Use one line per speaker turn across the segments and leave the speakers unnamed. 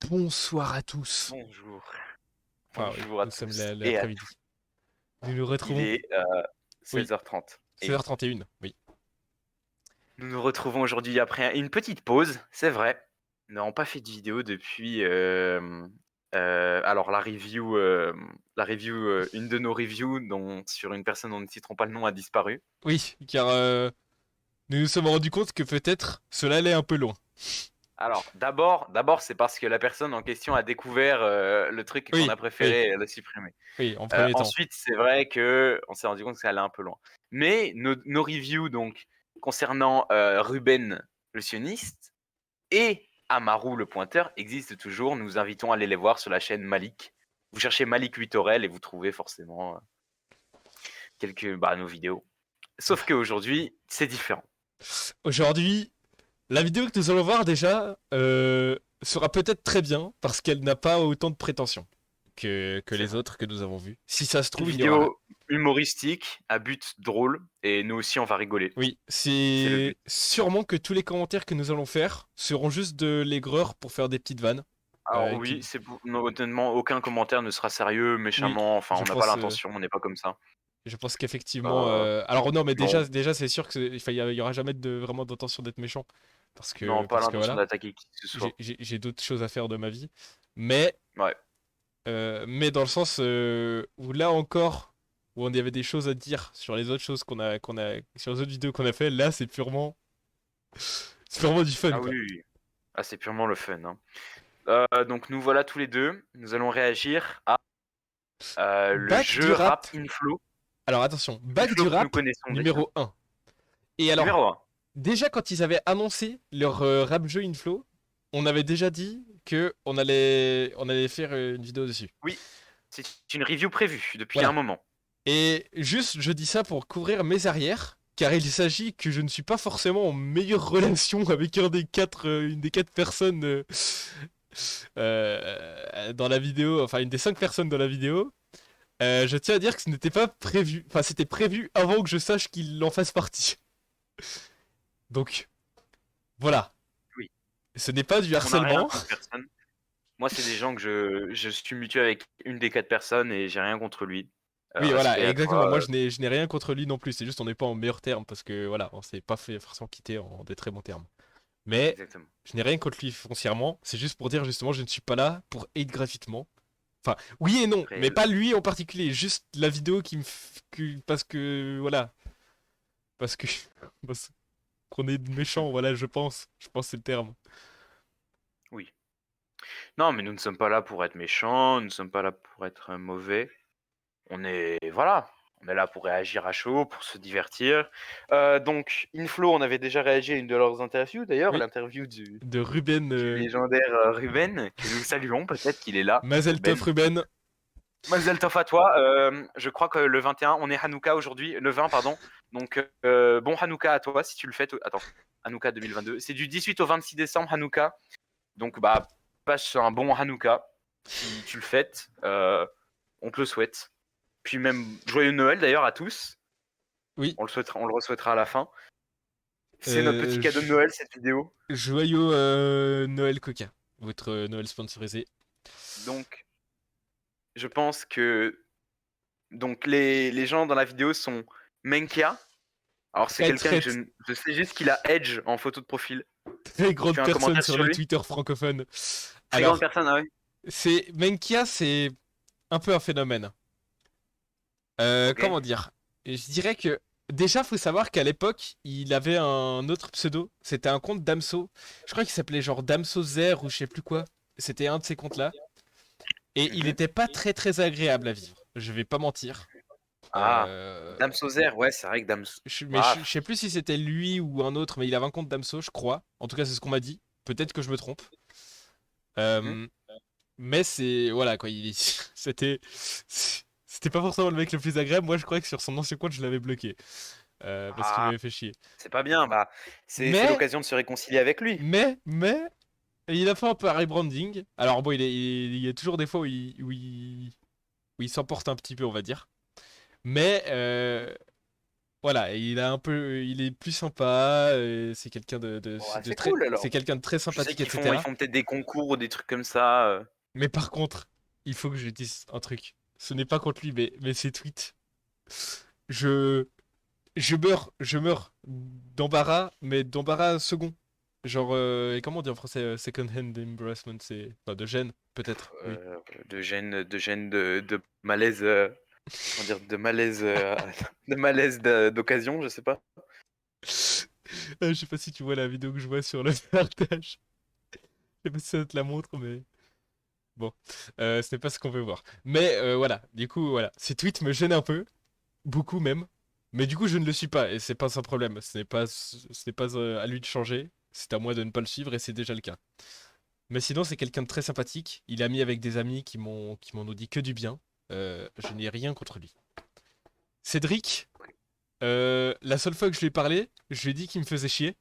Bonsoir à tous.
Bonjour,
Enfin oui,
bonjour à
nous sommes
tous et à
l'après-midi.
toutes.
Nous nous
Il
retrouvons,
est
oui,
16h30 et
16h31, oui.
nous nous retrouvons aujourd'hui après une petite pause, c'est vrai. Nous n'avons pas fait de vidéo depuis alors la review, une de nos reviews dont sur une personne dont nous ne citerons pas le nom a disparu.
Oui, car nous nous sommes rendus compte que peut-être cela allait un peu loin.
Alors d'abord c'est parce que la personne en question a découvert le truc et qu'on
Oui,
a
oui,
préféré le supprimer.
oui, en premier temps.
Ensuite, c'est vrai que on s'est rendu compte que ça allait un peu loin. Mais nos reviews donc concernant Ruben le sioniste et Amaru le pointeur existent toujours. Nous vous invitons à aller les voir sur la chaîne Malik. Vous cherchez Malik 8 Aurel et vous trouvez forcément nos vidéos. Sauf qu'aujourd'hui, c'est différent.
Aujourd'hui, la vidéo que nous allons voir déjà sera peut-être très bien parce qu'elle n'a pas autant de prétention que
C'est
les
vrai.
autres que nous avons vues. Si ça se
Une
trouve, il y aura...
vidéo humoristique à but drôle et nous aussi on va rigoler.
Oui,
C'est le
c'est
but.
sûrement que tous les commentaires que nous allons faire seront juste de l'aigreur pour faire des petites vannes.
Alors oui,
Qui...
non, honnêtement, aucun commentaire ne sera sérieux,
Oui,
méchamment, enfin
je
on n'a pas
pense...
l'intention, on n'est pas comme ça.
Je pense qu'effectivement.
Euh,
Alors non, mais
non,
déjà, c'est sûr que il y aura jamais vraiment d'intention d'être méchant,
non, pas
parce que
l'intention
voilà,
d'attaquer qui que ce soit.
j'ai d'autres choses à faire de ma vie. Mais
Ouais.
mais dans le sens où là encore, où on y avait des choses à dire sur les autres choses qu'on a sur les autres vidéos qu'on a fait, là c'est purement du fun
Ah oui,
quoi.
oui, oui. Ah, c'est purement le fun, hein. Donc nous voilà tous les deux. Nous allons réagir à le
Bac du
jeu
rap.
Rap Inflow.
Alors attention, bac du
Inflow que nous
rap
connaissons déjà.
numéro un. Et alors,
Numéro un.
déjà, quand ils avaient annoncé leur rap jeu Inflow, on avait déjà dit que on allait faire une vidéo dessus.
Oui, c'est une review prévue depuis un
Voilà.
moment.
Et juste, je dis ça pour couvrir mes arrières, car il s'agit que je ne suis pas forcément en meilleure relation avec une des quatre personnes dans la vidéo, enfin une des cinq personnes dans la vidéo. Je tiens à dire que ce n'était pas prévu, enfin c'était prévu avant que je sache qu'il en fasse partie. Donc, voilà.
Oui,
Ce n'est pas du
on n'a rien
harcèlement.
contre personne. Moi, c'est des gens que je suis mutué avec une des quatre personnes et j'ai rien contre lui.
Oui, voilà,
Respect à
exactement.
toi.
Moi, je n'ai rien contre lui non plus. C'est juste on n'est pas en meilleurs termes parce que voilà, on s'est pas fait forcément quitter en des très bons termes. Mais
Exactement.
je n'ai rien contre lui foncièrement. C'est juste pour dire justement, je ne suis pas là pour hate gratuitement. Enfin, oui et non,
Après,
mais pas lui en particulier. Juste la vidéo parce que voilà, parce que parce qu'on est méchant. Voilà, je pense. Je pense que c'est le terme.
oui. Non, mais nous ne sommes pas là pour être méchants, nous ne sommes pas là pour être mauvais. Voilà, on est là pour réagir à chaud, pour se divertir. Donc, Inflow, on avait déjà réagi à une de leurs interviews, d'ailleurs,
Oui,
l'interview du,
de Ruben,
du légendaire Ruben, que nous saluons, peut-être qu'il est là,
Mazel Tov
Ruben.
Ruben.
Mazel tov à toi. Je crois que le 21, on est Hanouka aujourd'hui, le 20, pardon. Donc, bon Hanouka à toi, si tu le fais. Attends, Hanouka 2022. C'est du 18 au 26 décembre, Hanouka. Donc, bah, passe un bon Hanouka. Si tu le fêtes, on te le souhaite. Puis même, joyeux Noël d'ailleurs à tous.
Oui,
On le re-souhaitera à la fin. C'est notre petit
euh,
cadeau de Noël, cette vidéo.
joyeux Noël Coca, votre Noël sponsorisé.
Donc, je pense que les gens dans la vidéo sont Menkia. Alors, c'est
Très
quelqu'un
très
que je sais juste qu'il a Edge en photo de profil.
très
Tu
grande
as un
personne
commentaire
sur
sur
le
lui?
Twitter francophone.
Très grande
Alors,
personne, ah oui.
c'est Menkia, c'est un peu un phénomène.
Ok.
Comment dire? Je dirais que déjà, faut savoir qu'à l'époque, il avait un autre pseudo. C'était un compte Damso. Je crois qu'il s'appelait genre Damso Zer ou je sais plus quoi. C'était un de ces comptes-là. Et il
Mhm.
était pas très très agréable à vivre. Je vais pas mentir.
Ah,
Euh,
Dame Sauzer, ouais, c'est vrai que Dame. Ah,
je sais plus si c'était lui ou un autre, mais il avait un compte Damso, je crois. En tout cas, c'est ce qu'on m'a dit. Peut-être que je me trompe.
mhm.
Euh, mais c'est voilà quoi. C'était pas forcément le mec le plus agréable. Moi, je crois que sur son ancien compte, je l'avais bloqué parce qu'il
Ah,
m'avait fait chier.
c'est pas bien. Bah, c'est
Mais
l'occasion de se réconcilier avec lui.
mais il a fait un peu un rebranding. Alors bon, il y a toujours des fois où il s'emporte un petit peu, on va dire. Mais voilà, il est plus sympa, c'est quelqu'un
Bon, ah,
de
c'est
très,
cool
c'est
alors.
quelqu'un de très
Je sais
sympathique,
ils
etc.
font peut-être des concours ou des trucs comme ça.
Mais par contre, il faut que je dise un truc. Ce n'est pas contre lui, mais ses tweets. Je, je meurs d'embarras, mais d'embarras second. Genre, et comment on dit en français second hand embarrassment, c'est, enfin, de gêne, peut-être, oui.
De malaise, comment dire, de malaise, de malaise d'occasion, je sais pas.
Je sais pas si tu vois la vidéo que je vois sur le partage. Je sais pas si ça te la montre, mais bon, ce n'est pas ce qu'on veut voir. Mais voilà, du coup, voilà, ces tweets me gênent un peu, beaucoup même. Mais du coup, je ne le suis pas et c'est pas son problème. Ce n'est pas à lui de changer. C'est à moi de ne pas le suivre et c'est déjà le cas. Mais sinon, c'est quelqu'un de très sympathique. Il est ami avec des amis qui m'en ont dit que du bien. Je n'ai rien contre lui. Cédric, la seule fois que je lui ai parlé, je lui ai dit qu'il me faisait chier.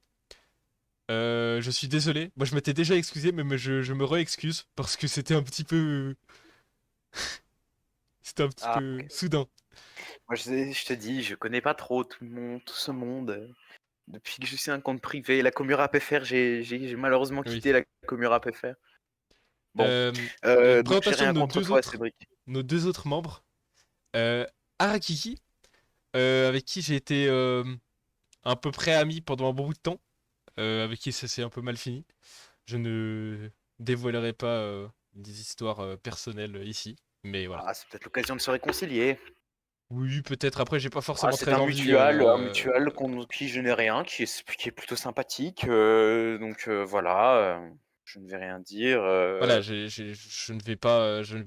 Je suis désolé. Moi, je m'étais déjà excusé, mais je me re-excuse parce que c'était un petit
Ah,
peu
ok.
soudain.
Moi, je te dis, je connais pas trop tout le monde, tout ce monde. Depuis que je suis un compte privé, la Comura PFR, j'ai malheureusement
Oui.
quitté la Comura PFR. Bon, donc j'ai
Présentation de
rien contre toi, Cédric.
nos deux autres membres. Arakiki, avec qui j'ai été à peu près ami pendant un bon bout de temps, avec qui ça s'est un peu mal fini. Je ne dévoilerai pas des histoires personnelles ici, mais voilà.
Ah, c'est peut-être l'occasion de se réconcilier.
Oui, peut-être après, j'ai pas
Ah,
forcément
c'est
très envie.
un mutual contre qui je n'ai rien, qui est plutôt sympathique. Donc voilà, je ne vais rien dire.
Voilà, je ne vais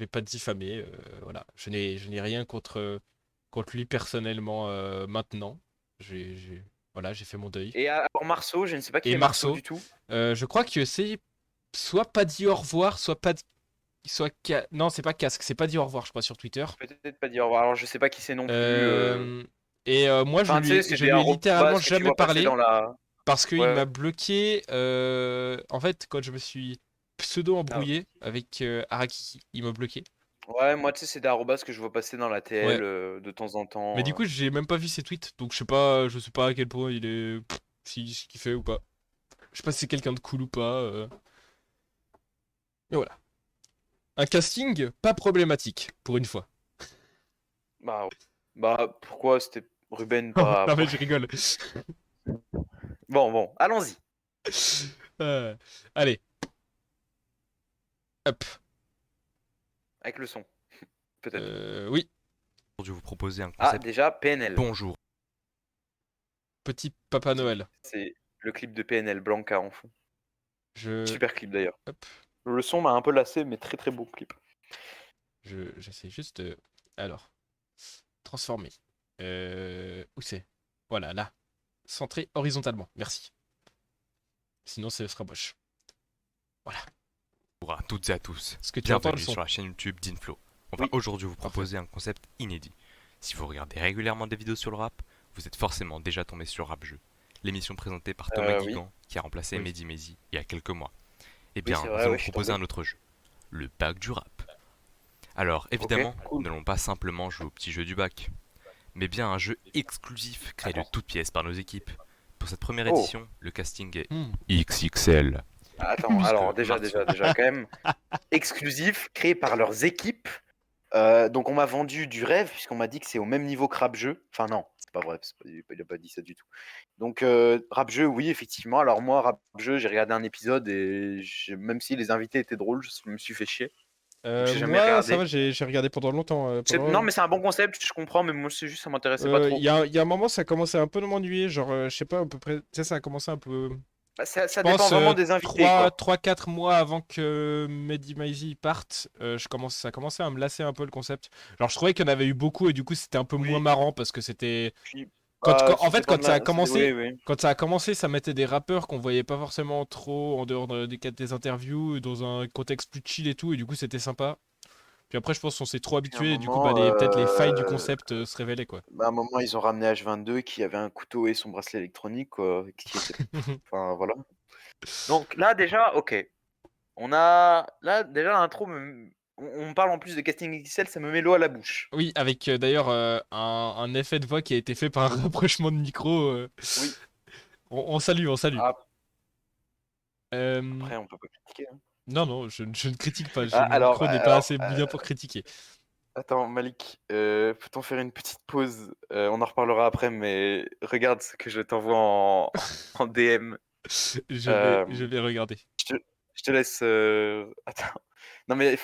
pas diffamer. Voilà, je n'ai rien contre lui personnellement maintenant. Voilà, j'ai fait mon deuil.
Et alors Marceau, je ne sais pas qui
Et
est Marceau
Marceau,
du tout.
je crois que c'est soit pas dit au revoir, soit pas, non, c'est pas casque, c'est pas dit au revoir, je crois sur Twitter.
Peut-être pas dire au revoir. Alors je sais pas qui c'est non plus.
Et moi,
Enfin, tu sais, c'est
je
des
lui ai littéralement
arrobas que tu
jamais
vois passer dans
parlé
la.
parce qu'il
Ouais.
m'a bloqué. En fait, quand je me suis pseudo
Ah,
embrouillé avec Araki, il m'a bloqué.
ouais, moi, tu sais, c'est des arrobas que je vois passer dans la TL
Ouais.
de temps en
Mais
temps.
du coup, j'ai même pas vu ses tweets, donc je sais pas à quel point il est, si ce qu'il fait ou pas. Je sais pas si c'est quelqu'un de cool ou pas. Mais voilà, un casting pas problématique pour une fois.
Bah, bah, pourquoi c'était Ruben pas.
Non mais je rigole.
Bon, allons-y.
Euh, allez, hop.
Avec le son, peut-être.
Oui,
Aujourd'hui, vous proposer un
Ah,
concept.
déjà, PNL.
Bonjour.
petit Papa Noël.
C'est le clip de PNL, Blanca en fond.
Je,
Super clip d'ailleurs.
hop,
Le son m'a un peu lassé, mais très très beau clip.
j'essaie juste de, alors, transformer. Où c'est? Voilà, là. Centré horizontalement. Merci. Sinon, ce sera moche. Voilà.
Bonjour à toutes et à tous.
Est-ce que tu entends le
Bienvenue
son?
sur la chaîne YouTube d'Inflow. On va
Oui.
aujourd'hui vous
Parfait.
proposer un concept inédit. Si vous regardez régulièrement des vidéos sur le rap, vous êtes forcément déjà tombé sur Rap Jeu, l'émission présentée par Thomas
Oui.
Guigan qui a remplacé
Oui.
Mehdi Maizy il y a quelques mois. Eh
Oui,
bien,
c'est
nous
vrai,
allons
ouais, je suis
proposer
tombé.
un autre jeu, le bac du rap. Alors, évidemment,
cool.
nous n'allons pas simplement jouer au petit jeu du bac, mais bien un jeu exclusif créé de
Attends.
toutes pièces par nos équipes. Pour cette première
Oh.
édition, le casting est
Hmm.
XXL.
Attends,
Puisque
alors déjà,
Marceau-
quand même, exclusif, créé par leurs équipes. Donc on m'a vendu du rêve, puisqu'on m'a dit que c'est au même niveau que Rap Jeu. Enfin non, c'est pas vrai, il a pas dit ça du tout. Donc Rap Jeu, oui, effectivement. Alors moi, Rap Jeu, j'ai regardé un épisode et même si les invités étaient drôles, je me suis fait chier. Donc j'ai jamais
Moi, ça
regardé.
va, j'ai regardé pendant longtemps.
Non, mais c'est un bon concept, je comprends, mais moi, c'est juste, ça m'intéressait pas trop.
Il y a un moment, ça commençait un peu de m'ennuyer. Genre, je sais pas, à peu près. Tu sais, ça a commencé un peu.
Bah,
Je
ça dépend
pense
vraiment des invités, quoi.
3-4 mois avant que Mehdi Maizy parte, ça commençait à me lasser un peu le concept. Genre, je trouvais qu'il y en avait eu beaucoup et du coup, c'était un peu moins
Oui,
marrant parce que c'était.
puis, ça
En fait,
dépend de la. Oui, oui.
quand ça a commencé, ça mettait des rappeurs qu'on voyait pas forcément trop en dehors des interviews, dans un contexte plus chill et tout, et du coup, c'était sympa. Puis après, je pense qu'on s'est trop
Puis à un
habitué et du coup,
moment,
peut-être les failles du concept se révélaient, quoi.
à un moment, ils ont ramené H22 qui avait un couteau et son bracelet électronique, quoi, qui était. Enfin, voilà. Donc là, déjà, ok. On a. Là, déjà, l'intro on parle en plus de casting XXL, ça me met l'eau à la bouche.
Oui, avec d'ailleurs un effet de voix qui a été fait par un rapprochement de micro.
Oui.
On salue, on salue.
Ah,
Euh,
après, on peut pas critiquer. Hein.
Non, non, je ne critique pas.
Ah,
Mon micro n'est pas assez
euh,
bien pour critiquer.
attends, Malik, peut-on faire une petite pause? On en reparlera après, mais regarde ce que je t'envoie en DM. Euh,
Je vais regarder.
je te laisse. Attends. Non, mais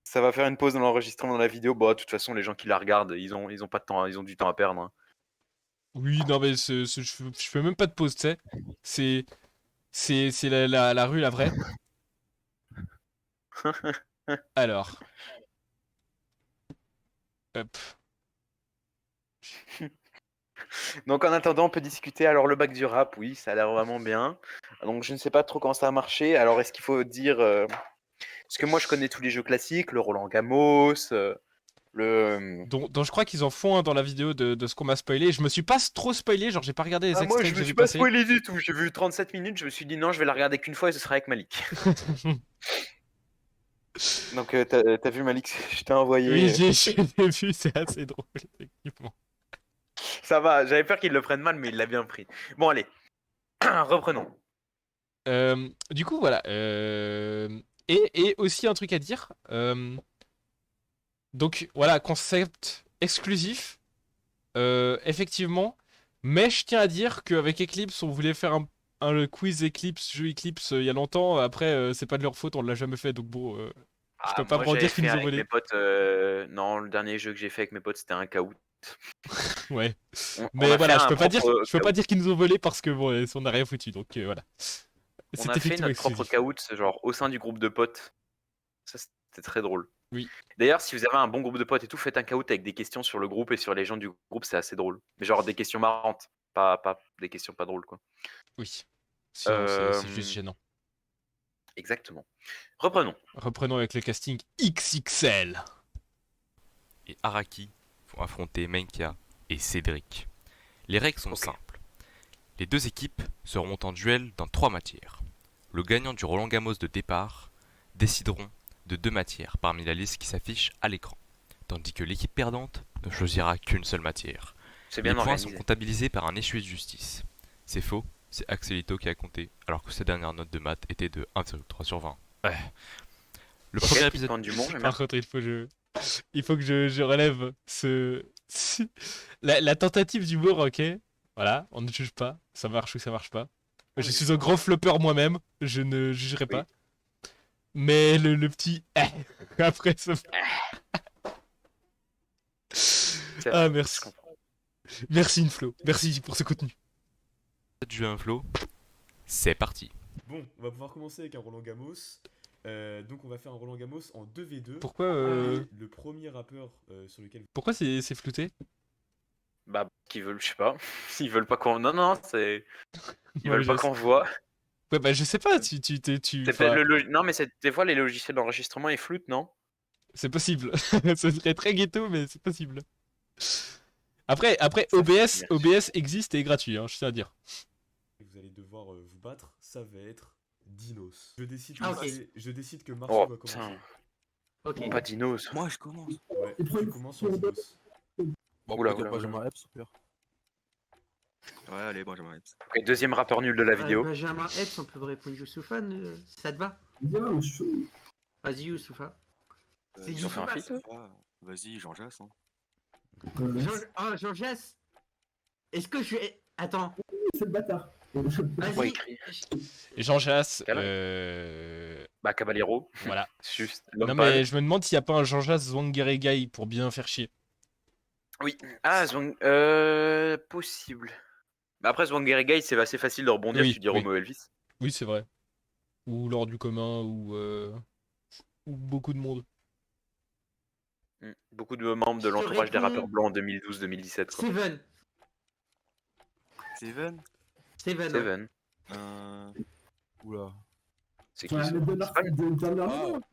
ça va faire une pause dans l'enregistrement de la vidéo. Bon, de toute façon, les gens qui la regardent, ils ont pas de temps, ils ont du temps à perdre. Hein.
Oui, non, mais je fais même pas de pause, tu sais. C'est c'est la rue, la vraie. Alors, hop.
Donc en attendant, on peut discuter. Alors le bac du rap, oui, ça a l'air vraiment bien. Donc je ne sais pas trop comment ça a marché. Alors est-ce qu'il faut dire... Parce que moi je connais tous les jeux classiques, le Roland Gamos, le...
Dont je crois qu'ils en font un dans la vidéo de ce qu'on m'a spoilé. Je me suis pas trop spoilé, genre j'ai pas regardé les
Ah, moi
extraits
je
que
me
j'ai
suis
vu
pas
passer.
spoilé du tout. J'ai vu 37 minutes, je me suis dit non, je vais la regarder qu'une fois et ce sera avec Malik. Donc t'as vu Malik, je t'ai
Oui,
envoyé.
j'ai vu, c'est assez drôle, effectivement.
Ça va, j'avais peur qu'il le prenne mal, mais il l'a bien pris. Bon allez, reprenons.
Du coup, voilà. Et aussi un truc à dire. Donc, voilà, concept exclusif. Effectivement. Mais je tiens à dire qu'avec Eclipse, on voulait faire le quiz Eclipse, jeu Eclipse il y a longtemps. Après, c'est pas de leur faute, on l'a jamais fait. Donc bon, je
Ah,
peux pas
moi
me
j'avais
dire qu'ils
fait
nous ont
avec
volé.
mes potes. Non, le dernier jeu que j'ai fait avec mes potes c'était un caout.
Ouais.
On
Mais
a fait
voilà,
un propre
je peux pas
caout.
dire qu'ils nous ont volé parce que bon, on n'a rien foutu. Donc voilà.
On
C'est
a fait
effectivement
notre propre
exclusif.
caout, genre au sein du groupe de potes. Ça c'était très drôle.
Oui.
D'ailleurs, si vous avez un bon groupe de potes et tout, faites un caout avec des questions sur le groupe et sur les gens du groupe, c'est assez drôle. Mais genre des questions marrantes, pas des questions pas drôles quoi.
Oui. Sinon, c'est juste
Euh,
gênant.
Exactement. Reprenons.
Reprenons avec le casting XXL.
Et Araki vont affronter Menkia et Cédric. Les règles sont
Ok.
simples. Les deux équipes seront en duel dans 3 matières. Le gagnant du Roland Gamos de départ décideront de 2 matières parmi la liste qui s'affiche à l'écran, tandis que l'équipe perdante ne choisira qu'une seule matière.
C'est
Les
bien
points sont
organisé.
comptabilisés par un échué de justice. C'est faux, c'est Axelito qui a compté, alors que sa dernière note de maths était de 1,3 sur 20. Ouais. Le
Ok,
premier
petite
épisode...
pointe d'humour, j'aime bien.
Par contre, il faut que je relève la tentative d'humour, ok. Voilà, on ne juge pas. Ça marche ou ça marche pas.
On
Je
ne
suis
juge
un
pas.
grand flopper moi-même. Je ne jugerai
Oui.
pas. Mais le petit après ça.
C'est
Ah,
vrai, je
merci.
comprends.
Merci Inflo. Merci pour ce contenu.
du inflow, c'est parti.
Bon, on va pouvoir commencer avec un Roland Gamos. Donc on va faire un Roland Gamos en 2v2.
Pourquoi,
Le premier rappeur sur lequel...
pourquoi c'est flouté?
Bah, qu'ils veulent, je sais pas. Ils veulent pas qu'on. Non, non, c'est. Ils
Ouais,
veulent pas qu'on voit.
ouais, bah je sais pas.
C'est peut-être Non, mais des fois, les logiciels d'enregistrement, ils floutent, non?
C'est possible. Ce serait très ghetto, mais c'est possible. Après
Ça fait
OBS existe et est gratuit, hein, je tiens à dire.
vous allez devoir vous battre, ça va être Dinos. Je décide que,
Ah, ok.
je décide que Marceau
Oh,
va
putain.
commencer.
Ok.
Pas Dinos.
Moi, je commence.
Ouais, tu commences sur Dinos.
Bon,
Oula,
peut-être
oula,
Benjamin Epps, au pire. Ouais, allez, Benjamin Epps.
Ok, deuxième rappeur nul de la vidéo.
Benjamin Epps, on peut répondre Youssoufane, ça te va? Vas-y Youssoufa. C'est
Ils ont fait un
Youssoufa,
feat.
Ah, vas-y, Jean Jass. Hein.
Jean Jass. Est-ce que je vais... Attends.
C'est le bâtard.
Comment
Vas-y.
écrit
Jean Jass,
Calme. Bah, Caballero.
voilà.
Juste.
Non
L'homme
mais
pâle.
je me demande s'il y a pas un Jean Jass Zwangeregai pour bien faire chier.
Oui. Ah, possible. Bah, après, Zwangeregai, c'est assez facile de rebondir.
Oui,
Tu dis
oui.
Romo Elvis.
Oui, c'est vrai. Ou lors du commun, ou beaucoup de monde.
Beaucoup de membres de
Je
l'entourage des
réponds-
rappeurs blancs en 2012-2017. quoi.
Steven.
Steven.
Steven. ouais.
Seven.
Oula.
C'est qui
Ouais,
ça
mais
C'est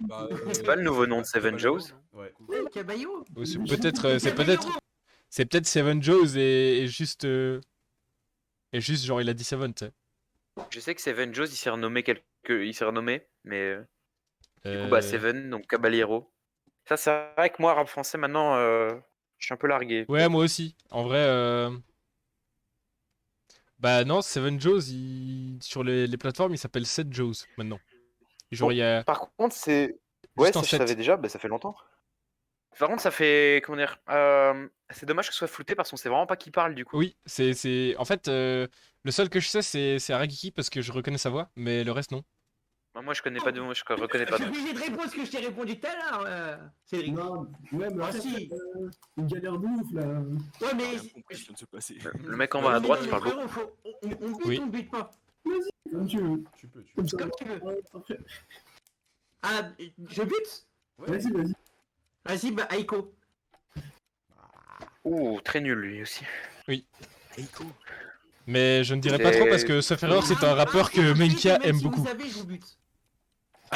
pas, c'est pas le nouveau nom de Seven Joes
Ouais.
Ouais, Caballo.
Oh, c'est peut-être Seven Joes et juste genre il a dit Seven, tu sais.
Je sais que Seven Joes, il s'est renommé il s'est renommé, mais du coup,
Euh,
bah Seven, donc Caballero. Ça, c'est vrai que moi, rap français, maintenant, je suis un peu largué.
Ouais, moi aussi. En vrai, bah non, Seven Joes, sur les plateformes, il s'appelle 7 Joes maintenant. Genre,
Bon,
il y a
par contre, c'est. Ouais,
juste en
ça, je savais
7.
déjà, bah, ça fait longtemps. Par contre, ça fait. Comment dire c'est dommage que ce soit flouté parce qu'on sait vraiment pas qui parle du coup.
Oui, En fait, le seul que je sais, c'est Aragiki parce que je reconnais sa voix, mais le reste, non.
Bah, moi, je connais pas de moi, je reconnais
Je
pas
suis
de nom.
obligé de répondre ce que je t'ai répondu tout à l'heure, Cédric.
Non, ouais, mais
Ah
après,
si.
une galère de ouf là.
Ouais, mais.
Rien compris, ce qui vient de se passer.
Le mec en
Non,
bas à
mais
droite,
non,
il
mais
parle beaucoup.
frérot, on bute
Oui.
ou on bute pas?
Comme tu veux.
Tu peux.
Comme ça.
Comme tu veux.
Ouais, après.
Ah, je bute?
Ouais.
Vas-y.
Vas-y, bah, Aiko.
Ouh, très nul lui aussi.
Eiko.
Mais je ne dirais pas
C'est-
trop parce que sauf erreur, c'est un rappeur que Menkia aime beaucoup.
Même si vous savez, je vous bute.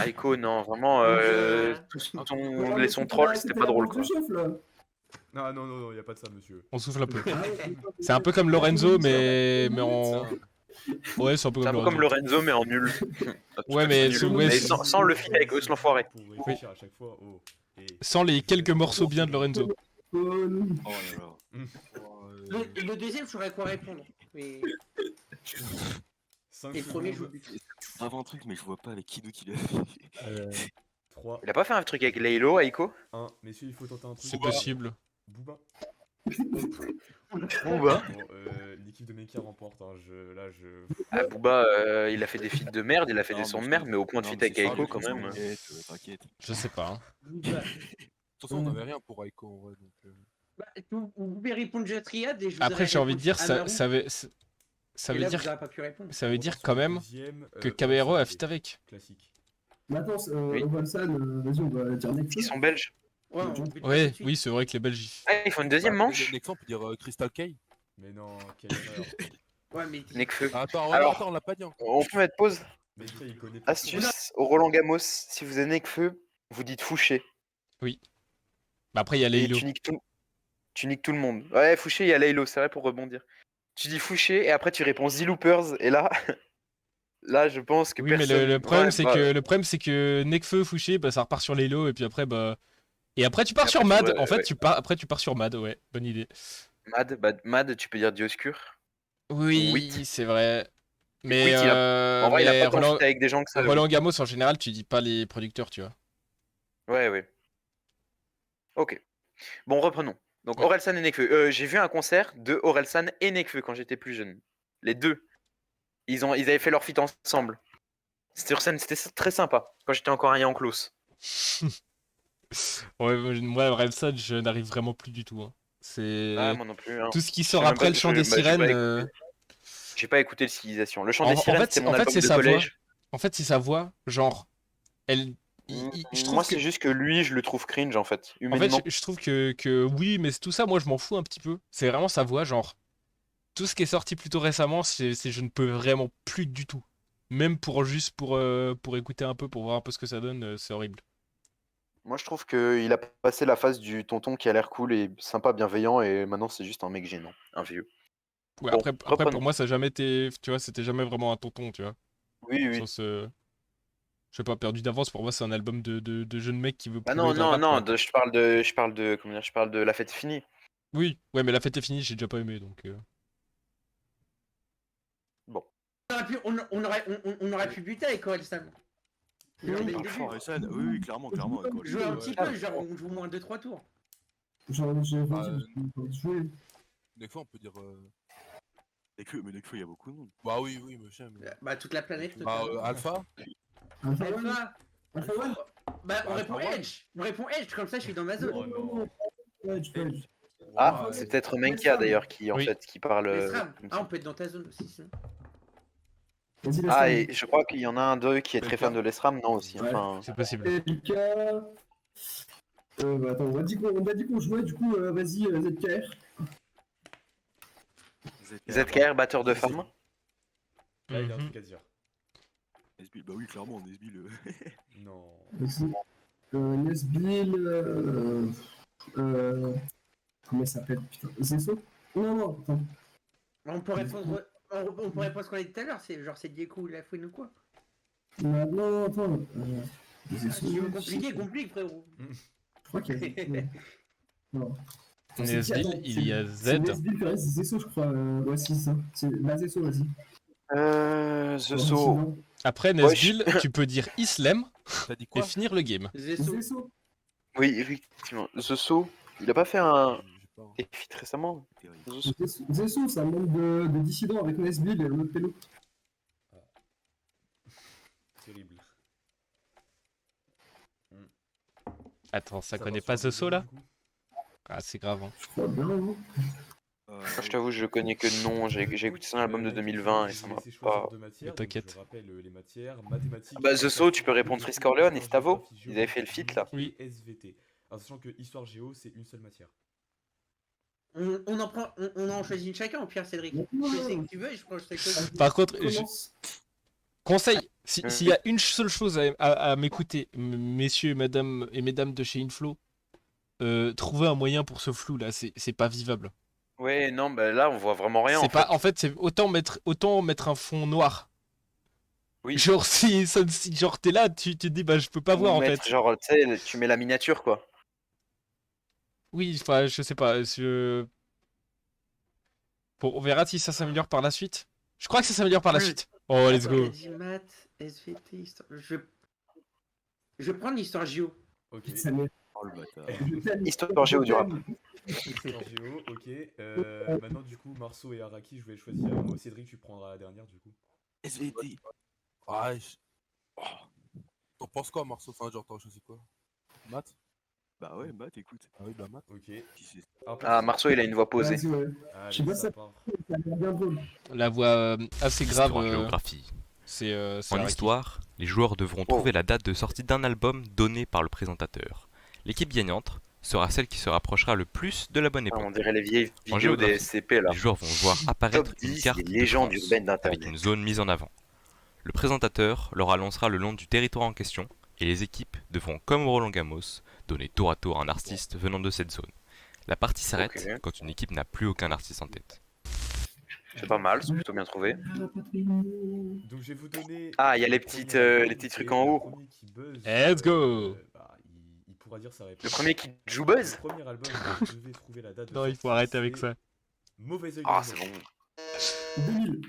Aiko, non, vraiment, les sons trolls, c'était pas drôle quoi.
Ah non, y a pas de ça, monsieur.
On souffle un peu.
Ah,
C'est un peu comme Lorenzo, mais en. Ouais, c'est un peu
C'est un
comme
peu comme
Lorenzo.
Lorenzo, mais en nul.
Ouais, mais
Nul.
ouais,
Mais sans le feat avec Eus l'enfoiré.
Pour réfléchir à chaque fois. Oh.
Sans les quelques morceaux bien de Lorenzo.
Oh là là.
Le deuxième, je saurais quoi répondre. Mais... Et le premier, je vous bute.
C'est grave un truc, mais je vois pas avec qui d'autre il a fait.
3,
Il a pas fait un truc avec Laylo, Aiko
1. Messieurs, il faut tenter un truc.
C'est possible.
Booba.
Booba.
Bon, l'équipe de Mekia remporte. Hein.
Ah, Booba, il a fait des feats de merde, il a fait
Non,
des sons de
mais
merde, mais au point de
non,
feat
mais
avec
c'est ça,
Aiko
mais
quand même.
T'inquiète.
Je sais pas. Hein.
Booba.
De toute façon, on n'avait rien pour Aiko en vrai. Donc,
Bah, vous pouvez répondre déjà triade et je vous
Après,
aurais
j'ai envie de
répondu
dire, ça
Amaru,
ça
et
veut
là,
dire.
vous aurez pas pu répondre.
Ça veut dire quand même que Caballero a fit avec.
Classique.
Maintenant,
Oui.
Volsan, vas-y, on va dire Nekfeu.
Ils sont belges.
Ouais, on bute pas
Ouais,
tout de suite.
oui, c'est vrai que les Belges.
Ah, ils font une deuxième manche
Next on peut dire Crystal K.
Mais non, quelle erreur.
Ouais, mais.
Necfeu.
Attends,
Alors-
attends, on l'a pas dit encore.
On peut mettre pause.
Mekia, il connaît pas.
Astuce au Roland Gamos, si vous avez Necfeu, vous dites Fouché.
Bah après, il y a
Et
Laylo.
tu niques tout le monde. Ouais, Fouché, il y a Laylo, c'est vrai pour rebondir. Tu dis Fouché et après tu réponds Ziloopers et là, là je pense que
Oui, mais
personne.
le problème,
Ouais,
c'est
bah,
que Nekfeu, Fouché, bah, ça repart sur Laylo, et puis après, bah. Et après, tu pars
Et
sur
après,
Mad.
ouais,
En fait,
ouais.
tu pars sur Mad, ouais, bonne idée.
Mad, tu peux dire Dioscure.
Oui,
Wheat.
c'est vrai. Mais,
Wheat, en vrai, il a
mais
pas tant
Roland,
fit avec des gens que ça.
Roland Gamos, en général, tu dis pas les producteurs, tu vois.
Ouais. Ok. Bon, reprenons. Donc,
Ouais.
Orelsan et Nekfeu. J'ai vu un concert de Orelsan et Nekfeu quand j'étais plus jeune. Les deux. Ils avaient fait leur feat ensemble. C'était sur scène, c'était très sympa. Quand j'étais encore un Yanklos.
Ouais, moi, Orelsan, je n'arrive vraiment plus du tout. Hein. C'est.
Ah, moi non plus. Hein.
Tout ce qui
Je
sort
sais même
après
pas-
le chant
je-
des
bah, j'ai pas
sirènes.
écouté. J'ai pas écouté le civilisation. Le chant
En-
des
en
sirènes,
fait,
c'est mon
en fait,
album
c'est
de
sa voix.
collège.
En fait, c'est sa voix, genre. Je trouve
Moi,
que.
c'est juste que lui, je le trouve cringe en fait.
En fait,
Humainement.
je trouve que oui, mais tout ça, moi, je m'en fous un petit peu. C'est vraiment sa voix, genre. Tout ce qui est sorti plutôt récemment, je ne peux vraiment plus du tout. Même pour écouter un peu, pour voir un peu ce que ça donne, c'est horrible.
Moi, je trouve qu'il a passé la phase du tonton qui a l'air cool et sympa, bienveillant, et maintenant, c'est juste un mec gênant, un vieux.
Ouais,
Bon,
après,
reprenons.
pour moi, ça a jamais été. Tu vois, c'était jamais vraiment un tonton, tu vois.
Oui.
Sans ce- Je sais pas, perdu d'avance, pour moi, c'est un album de jeune mec qui veut
Ah
prouver
non,
dans le
non,
rap, quoi.
je parle de La Fête est finie.
Oui, ouais, mais la fête est finie, j'ai déjà pas aimé, donc.
On aurait pu buter avec Orelsan.
Oui,
Dès le
oui,
début.
Orelsan, oui, clairement. Quoi.
Jouer un petit
Ouais.
peu, genre on joue moins 2-3 tours.
Genre, j'ai
Bah,
joué.
Des fois, on peut dire.
Nekfeu, mais Nekfeu, il y a beaucoup de monde.
Bah oui, monsieur. Mais...
Bah toute la planète.
Bah, Alpha.
Alpha.
Alpha One.
Bah on
Alpha
répond
One.
Edge. On répond Edge, comme ça je suis dans ma zone.
Oh non.
Ah,
Ouais.
c'est peut-être Menkia d'ailleurs qui, en
Oui.
fait, qui parle.
Les SRAM.
comme
Ah
ça.
on peut être dans ta zone aussi sinon.
Vas-y, laisse
Ah,
faire.
et je crois qu'il y en a un d'eux qui est très fan de l'ESRAM, non aussi.
Ouais.
Enfin,
C'est possible.
LK. Bah, attends, on m'a dit qu'on jouait, du coup, vas-y, ZKR.
ZKR, batteur de femmes.
Là, il a un
Mhm.
truc à dire.
Nesbill, bah oui, clairement, Nesbill.
Non.
Vas-y. Nesbill. Comment il s'appelle, putain, Zesso. Non, attends.
On peut répondre. On peut répondre ce qu'on a dit tout à l'heure, c'est genre c'est Dieko ou la fouine ou quoi.
Non, attends. Zesso.
Si vous compliquez, complique frérot.
crois qu'il y a. Non.
Nesbill,
Attends,
il y a
C'est
Z.
Nesbill, Perez, Zesso, je crois. Ouais, c'est ça. Bah, Zesso, vas-y.
The So.
Après
Ouais,
Nesbill, tu peux dire Islem
T'as dit
et
quoi?
finir le game.
Zesso.
Zesso.
Oui, effectivement. The So. Il a pas fait un
J'ai pas.
Effit récemment.
Terrible.
The So.
Zesso, c'est un monde de dissidents avec Nesbill et un autre pélo.
Terrible.
Attends, ça
va
connaît
sur
pas
le
The So
deuxième,
là
du coup
Ah, c'est grave. Hein.
Je crois bien, non?
Je t'avoue, je connais que de nom. J'ai écouté son album de 2020 et ça m'a pas.
Matières,
T'inquiète.
donc je rappelle les matières, mathématiques.
Bah, The So, tu peux répondre Frisk Orleans et Stavo. Ils avaient fait le feat là.
Oui.
Et SVT. Alors, sachant que histoire géo, c'est une seule matière.
On en choisit une chacun, au pire, Cédric. Je sais que tu veux, je prends que
Par contre,
Commence.
conseil, s'il y a une seule chose à m'écouter, messieurs et mesdames de chez Inflow, trouver un moyen pour ce flou là, c'est pas vivable.
Ouais, non, bah là, on voit vraiment rien.
C'est
En
pas,
fait.
en fait, c'est autant mettre un fond noir.
Oui.
Genre si genre t'es là, tu te dis bah je peux pas voir
Ou
en
mettre,
fait.
genre, tu sais, tu mets la miniature quoi.
Oui, enfin je sais pas. Bon, on verra si ça s'améliore par la suite. Je crois que ça s'améliore par la
Oui.
suite. Oh let's go.
Maths, SVT, histoire. Je vais prendre l'histoire géo.
Ok.
Ça m'est-
Oh le bâtard.
Histoire géo du rap.
Histoire géo, ok. Maintenant, du coup, Marceau et Araki, je vais choisir. Moi, Cédric, tu prendras la dernière, du coup.
SVT. Ah, oh. T'en penses quoi, Marceau? Enfin, genre, t'as choisi quoi? Math?
Bah ouais, bah t'écoutes.
Ah oui, bah math.
Ok.
Qui c'est
Ah, Marceau, il a une voix posée.
Vas-y, ouais.
Allez,
Je sais pas,
ça
ça-
part.
Ça a l'air bien drôle.
La voix assez grave.
Histoire en géographie.
C'est
En
Araki.
histoire, les joueurs devront trouver la date de sortie d'un album donné par le présentateur. L'équipe gagnante sera celle qui se rapprochera le plus de la bonne
Ah,
époque.
on dirait les vieilles
En
vidéos des
géographie,
SCP là.
Les joueurs vont voir apparaître
Top
une
10
carte
des
de
légendes
France
urbaines
avec
d'Internet.
une zone mise en avant. Le présentateur leur annoncera le nom du territoire en question et les équipes devront, comme Roland Gamos, donner tour à tour un artiste venant de cette zone. La partie s'arrête
Ok.
quand une équipe n'a plus aucun artiste en tête.
C'est pas mal, c'est plutôt bien trouvé.
Donc, je vais vous donner.
Ah, il y a les
le
petites,
premier album,
les petits trucs
et
en
le
haut.
premier qui buzz,
Let's go.
bah, il pourra dire sa réponse.
Le premier qui joue Buzz.
Le premier album, vous devez trouver la date de
Non, il faut
sortie,
arrêter avec
c'est
ça.
Mauvais œil.
Ah,
de
c'est
Nemo.
bon.
2000.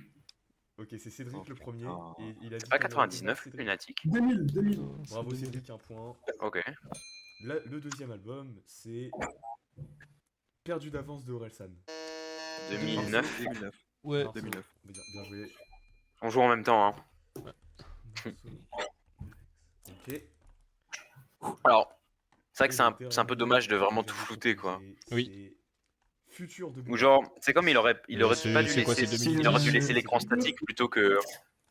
Ok, c'est Cédric
Oh,
le premier.
putain.
Et il a dit.
C'est pas
combien de
99,
Cédric
lunatique.
2000.
Bravo Cédric, un point.
Ok.
Le deuxième album, c'est Perdu d'avance de Orelsan.
2009.
2009.
Ouais.
Marceau.
2009.
Bien joué.
On joue en même temps. Hein.
Ok.
Alors, c'est vrai que c'est un peu dommage de vraiment tout flouter quoi.
Oui.
Futur de
Ou genre, c'est comme il aurait pas dû
c'est quoi,
laisser,
c'est
il
2012?
aurait dû laisser l'écran statique plutôt que.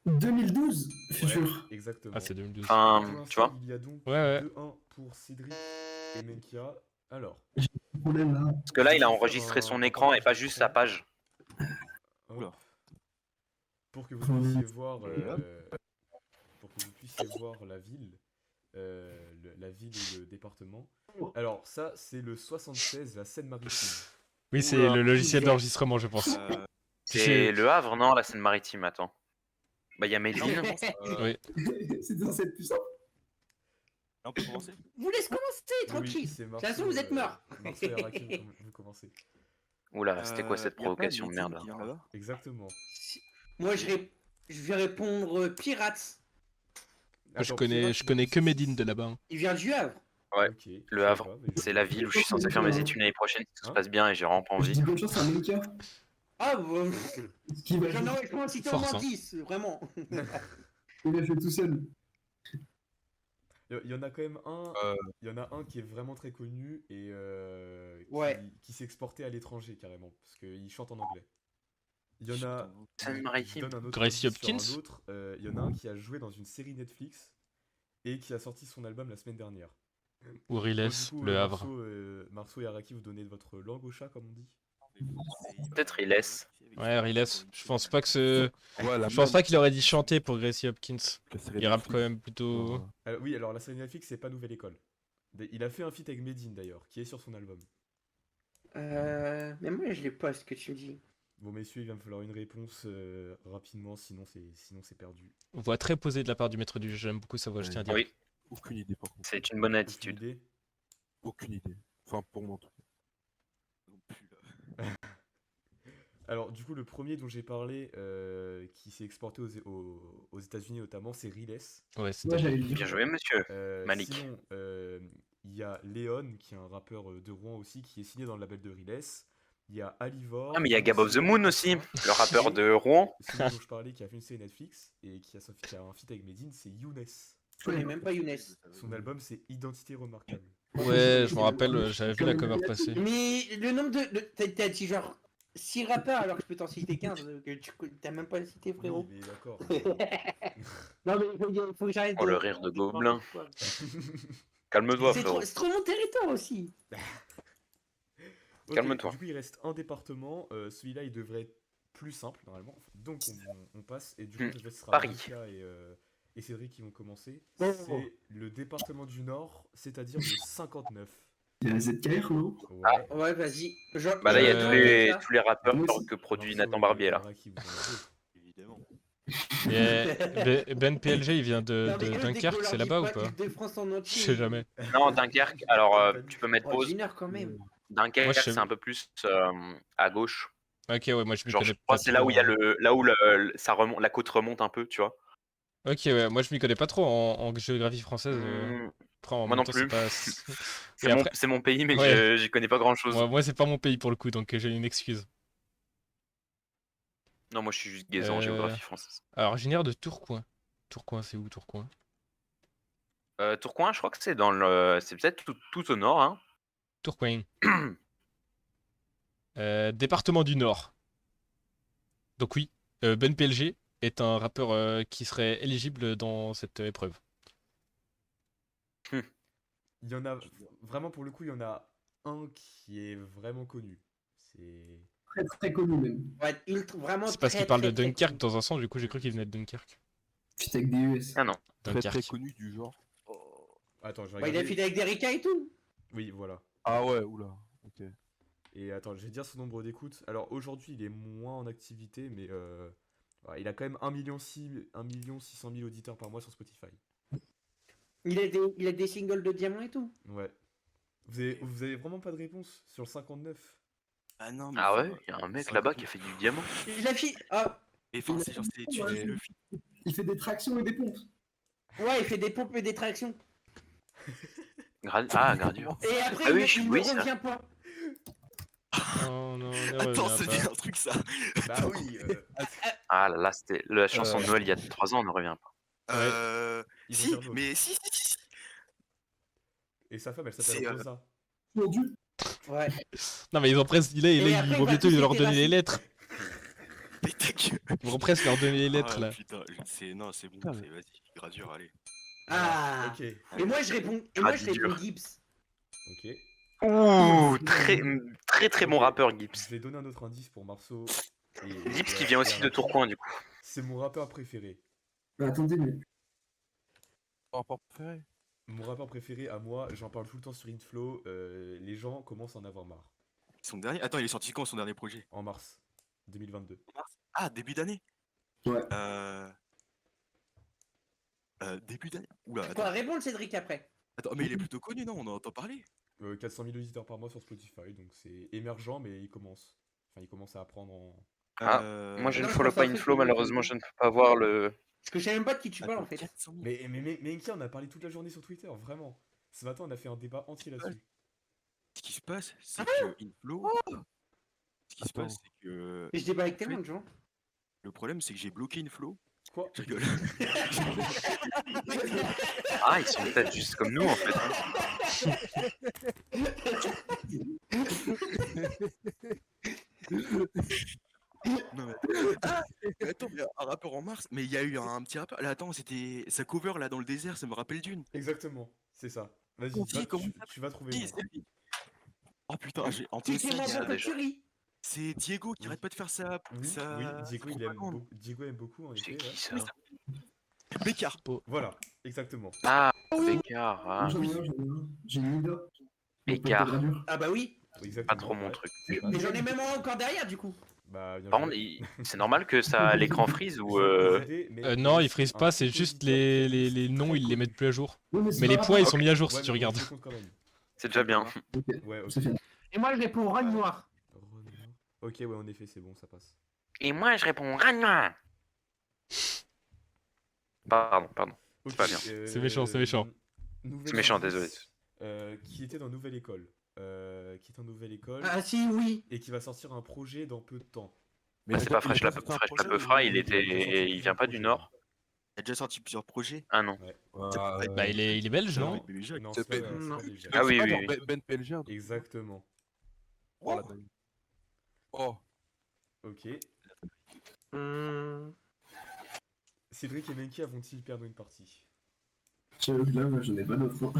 2012, futur.
Ouais, exactement.
Ah, c'est 2012.
Enfin,
Pour
tu vois.
l'instant, il y a donc
Ouais.
2-1 pour Cédric et Menkia. Alors.
Problème là.
Parce que là, il a enregistré son écran et pas juste sa page.
hop.
Oula.
Pour que vous puissiez voir, la ville, la ville et le département. Alors ça, c'est le 76, la Seine-Maritime.
Oui, c'est
Oula.
le logiciel d'enregistrement, je pense.
C'est le Havre, non, la Seine-Maritime, attends. Bah, il y a Medellin.
Oui.
C'est censé être plus simple.
On peut commencer.
Vous laisse commencer, tranquille.
c'est
De toute façon, vous êtes morts.
Marceau et Araki, vous commencez.
Oula, c'était quoi cette provocation de merde là?
Exactement.
Moi, je vais répondre pirates.
Je
Attends,
connais
Pirate,
que Medine de là-bas.
Il vient du Havre.
Ouais,
Ok, je
Le
sais
Havre.
pas, mais je-
C'est la ville où je suis censé faire mes études l'année prochaine si tout se
Hein
passe bien et j'ai vraiment pas
Je
envie.
dis bonne chance à Monka.
Ah, bah,
Qui va
j'en
jouer.
aurais choisi
Force,
tellement
hein.
10, vraiment.
Il a fait tout seul.
Il y en a quand même un.
Euh.
Il y en a un qui est vraiment très connu et
Ouais.
qui s'est exporté à l'étranger carrément parce qu'il chante en anglais. Il y en a.
Seine-Maritime.
je donne un autre
Gracie
indice sur un
Hopkins
autre. Il y en a un qui a joué dans une série Netflix et qui a sorti son album la semaine dernière.
Ou
Donc,
Riles,
du coup,
Le Havre.
Marceau et Araki, vous donnez votre langue au chat comme on dit.
Peut-être il laisse.
Ouais, Riles. Je pense pas que ce.
Ouais, la
Je pense
même
pas qu'il aurait dit chanter pour Gracie Hopkins.
que la série
Il rappe
Netflix.
quand même plutôt.
Oui, alors la série Netflix, c'est pas Nouvelle École. Il a fait un feat avec Medine d'ailleurs, qui est sur son album.
Mais moi, je l'ai pas, ce que tu me dis.
Bon, messieurs, il va me falloir une réponse rapidement, sinon c'est perdu.
Voix très posée de la part du maître du jeu. J'aime beaucoup sa voix, je tiens à dire.
Oui,
Aucune idée par contre.
c'est une bonne
Aucune
attitude.
idée
Aucune idée. Enfin, pour moi en tout cas.
Non plus, là.
Alors, du coup, le premier dont j'ai parlé, qui s'est exporté aux États-Unis notamment, c'est Riles.
Ouais, c'était.
Moi, j'allais le dire.
Bien joué, monsieur. Malik.
Sinon, il y a Léon, qui est un rappeur de Rouen aussi, qui est signé dans le label de Riles. Il y a Alivor.
Ah, mais il y a
qui est
Gab of the
signé
Moon
par
aussi,
Train.
le rappeur
Et
de Rouen.
celui dont je parlais, qui a fait une série Netflix et qui a un feat avec Medine, c'est Younes.
Je connais même pas Younes.
Son album, c'est Identité remarquable.
Ouais, je me rappelle, j'avais vu la cover passer.
Mais le nombre de. T'as dit genre 6 rappeurs alors que je peux t'en citer 15 que t'as même pas cité, frérot.
Oui, mais d'accord.
Non, mais il faut que j'arrête
Oh, le rire de Gobelin. Calme-toi, frérot.
C'est trop mon territoire aussi.
Ok,
Calme-toi.
Du coup, il reste un département. Celui-là, il devrait être plus simple normalement. Donc, on passe. Et du coup, ce sera
Paris.
Mika et Cédric qui vont commencer.
Oh.
C'est le département du Nord, c'est-à-dire le 59.
Il y a ZKR, non?
Ouais.
Ouais, vas-y.
Bah là, il y a
Euh,
tous les rappeurs
Moi aussi.
que produit
Marceau,
Nathan Barbier, là.
il y en a qui vous en avez.
Évidemment.
Et Ben PLG, il vient de
Non, mais eux, dès qu'on
Dunkerque,
leur
c'est
dit
là-bas ou
pas
pas?
Île de France en
Je
entier.
sais jamais.
Non, Dunkerque, alors tu peux mettre
Oh,
pause.
Dinner quand même.
Dunkerque,
Moi, je sais-
c'est un peu plus à gauche.
Ok, ouais, moi je m'y
Genre,
connais
je crois
pas
que c'est là
trop
où il y a
en-
là où ça remonte, la côte remonte un peu, tu vois.
Ok, ouais, moi je m'y connais pas trop en géographie française.
Hmm,
Après, en
moi
même
non
temps,
plus.
c'est pas.
C'est
Et
mon,
après,
c'est mon pays, mais
Ouais.
j'y connais pas grand-chose.
moi c'est pas mon pays pour le coup, donc j'ai une excuse.
Non, moi je suis juste gaze en
Euh,
géographie française.
Alors, originaire de Tourcoing. Tourcoing, c'est où Tourcoing?
Tourcoing, je crois que c'est c'est peut-être tout au nord, hein.
Tourcoing. Département du Nord. Donc oui, Ben PLG est un rappeur qui serait éligible dans cette épreuve.
Il y en a vraiment pour le coup, il y en a un qui est vraiment connu. C'est
Très très connu même.
Ouais, vraiment
C'est parce
très,
qu'il parle de
très, très
Dunkerque
connu.
dans un sens, du coup j'ai cru qu'il venait de Dunkerque.
Puis avec des US.
Ah non.
Très
Dunkerque.
connu du genre.
Attends, je vais
Ouais, il a
regarder.
filé avec Derika et tout.
Oui, voilà.
Ah ouais, oula. Ok.
Et attends, je vais dire son nombre d'écoutes. Alors aujourd'hui, il est moins en activité, mais ouais, il a quand même 1,6 million auditeurs par mois sur Spotify.
Il a des singles de diamants et tout.
Ouais. Vous avez vraiment pas de réponse sur le 59?
Ah non, mais.
Ah
enfin,
ouais, il y a un mec là-bas qui a fait du diamant.
Il a filé. Ah,
Et enfin, c'est genre, tu
Ouais.
dis le film.
Il fait des tractions et des pompes.
ouais, il fait des pompes et des tractions.
Ah, Gradure.
Et après,
Ah oui,
il ne
oui, ça.
revient pas.
Oh non, ne
Attends,
reviens
c'est
pas.
bien un truc ça.
Bah oui.
Ah là là, c'était la chanson de Noël il y a 3 ans, on ne revient pas.
Ils vont
Si,
faire d'autres.
mais si.
Et sa femme, elle
C'est,
s'appelle Rosa.
Fondu.
Ouais.
Non mais ils ont presque. Là,
Et
ils
après,
vont
il va
bientôt
tous
leur
été
donner les
raciste.
lettres.
Mais ta gueule.
Ils vont presque leur donner les lettres
Ah,
là.
putain, non, c'est bon,
Putain, mais-
vas-y, Gradure, allez.
Ah.
Ok.
Et moi, je réponds. Et moi, je réponds Gibbs.
Ok.
Ouh, très bon
Ok.
rappeur, Gibbs.
Je vais donner un autre indice pour Marceau.
Gibbs qui vient aussi de Tourcoing, du coup.
C'est mon rappeur préféré.
Bah, attendez, mais.
Ton rapport préféré?
Mon rappeur préféré à moi, j'en parle tout le temps sur Inflow. Les gens commencent à en avoir marre.
Son dernier. Attends, il est sorti quand son dernier projet?
En mars 2022.
Ah, début d'année.
Ouais.
Début d'année. Oula,
Quoi,
attends.
répondre Cédric après.
Attends, mais il est plutôt connu, non? On en entend parler.
400 000 auditeurs par mois sur Spotify, donc c'est émergent, mais il commence. Enfin, il commence à apprendre en.
Ah, Moi, je ne follow pas Inflow, malheureusement, je ne peux pas voir le.
Parce que je sais même pas de qui tu parles en fait.
400 000.
Mais Inky, on a parlé toute la journée sur Twitter, vraiment. Ce matin, on a fait un débat entier là-dessus.
Ce qui se passe, c'est que Inflow. Ce qui se
Attends.
passe, c'est que.
Et je débat avec
En
tellement
fait,
de gens.
Le problème, c'est que j'ai bloqué Inflow.
Quoi?
Je rigole.
Ah, ils sont peut-être juste comme nous, en fait. Hein.
Non, mais attends, mais un rappeur en mars, mais il y a eu un petit rappeur. Là, attends, c'était sa cover là dans le désert, ça me rappelle d'une.
Exactement, c'est ça. Vas-y,
Comment
va-
comment
tu vas trouver.
Dis,
le nom.
c'est lui. Oh putain, j'ai en plus
C'est
ça,
tellement
il y a-
bon que tu ris.
c'est Diego qui
Oui.
arrête pas de faire ça.
Oui, oui, Diego, Diego aime beaucoup en
C'est
effet.
qui
Ouais.
ça?
Bécard.
Voilà, exactement.
Ah, Bécard. Ah,
J'en ai un, j'en ai un. J'ai une Nida.
Bécard.
Ah bah oui.
Exactement.
Pas trop mon
ouais.
truc.
C'est pas-
Mais j'en ai même un encore derrière du coup.
Bah, bien
Par
joué.
contre, c'est normal que ça l'écran freeze ou.
Non, ils frisent pas, c'est juste les noms, ils les mettent plus à jour. Mais les points, ils sont mis à jour si tu regardes.
C'est déjà bien.
Ok,
Ouais, ok.
c'est fait.
Et moi, je réponds Ron Noir.
Ron Noir. Ok, ouais, en effet, c'est bon, ça passe.
Et moi, je réponds Ragnar. Pardon.
Ok,
pas bien.
C'est méchant, c'est méchant.
Nouvel
C'est méchant,
indice,
désolé.
qui était dans Nouvelle École. Qui est en Nouvelle École.
Ah si, oui.
Et qui va sortir un projet dans peu de temps.
Mais
C'est pas Fresh Lapefra, il vient pas du Nord.
Il a déjà sorti plusieurs projets.
Ah non.
Bah, il est belge,
C'est
non?
avec Baby Jacques.
Non,
C'est
c'est pas,
pas-
c'est
non.
pas Belgique.
Ah oui,
C'est pas
oui,
genre
oui.
Ben Pelgien.
Exactement.
Oh la dingue. Oh.
Ok.
Hum,
Cédric et Menki vont-ils perdre une partie?
J'avoue que là, moi, j'en ai pas d'autres. Hein.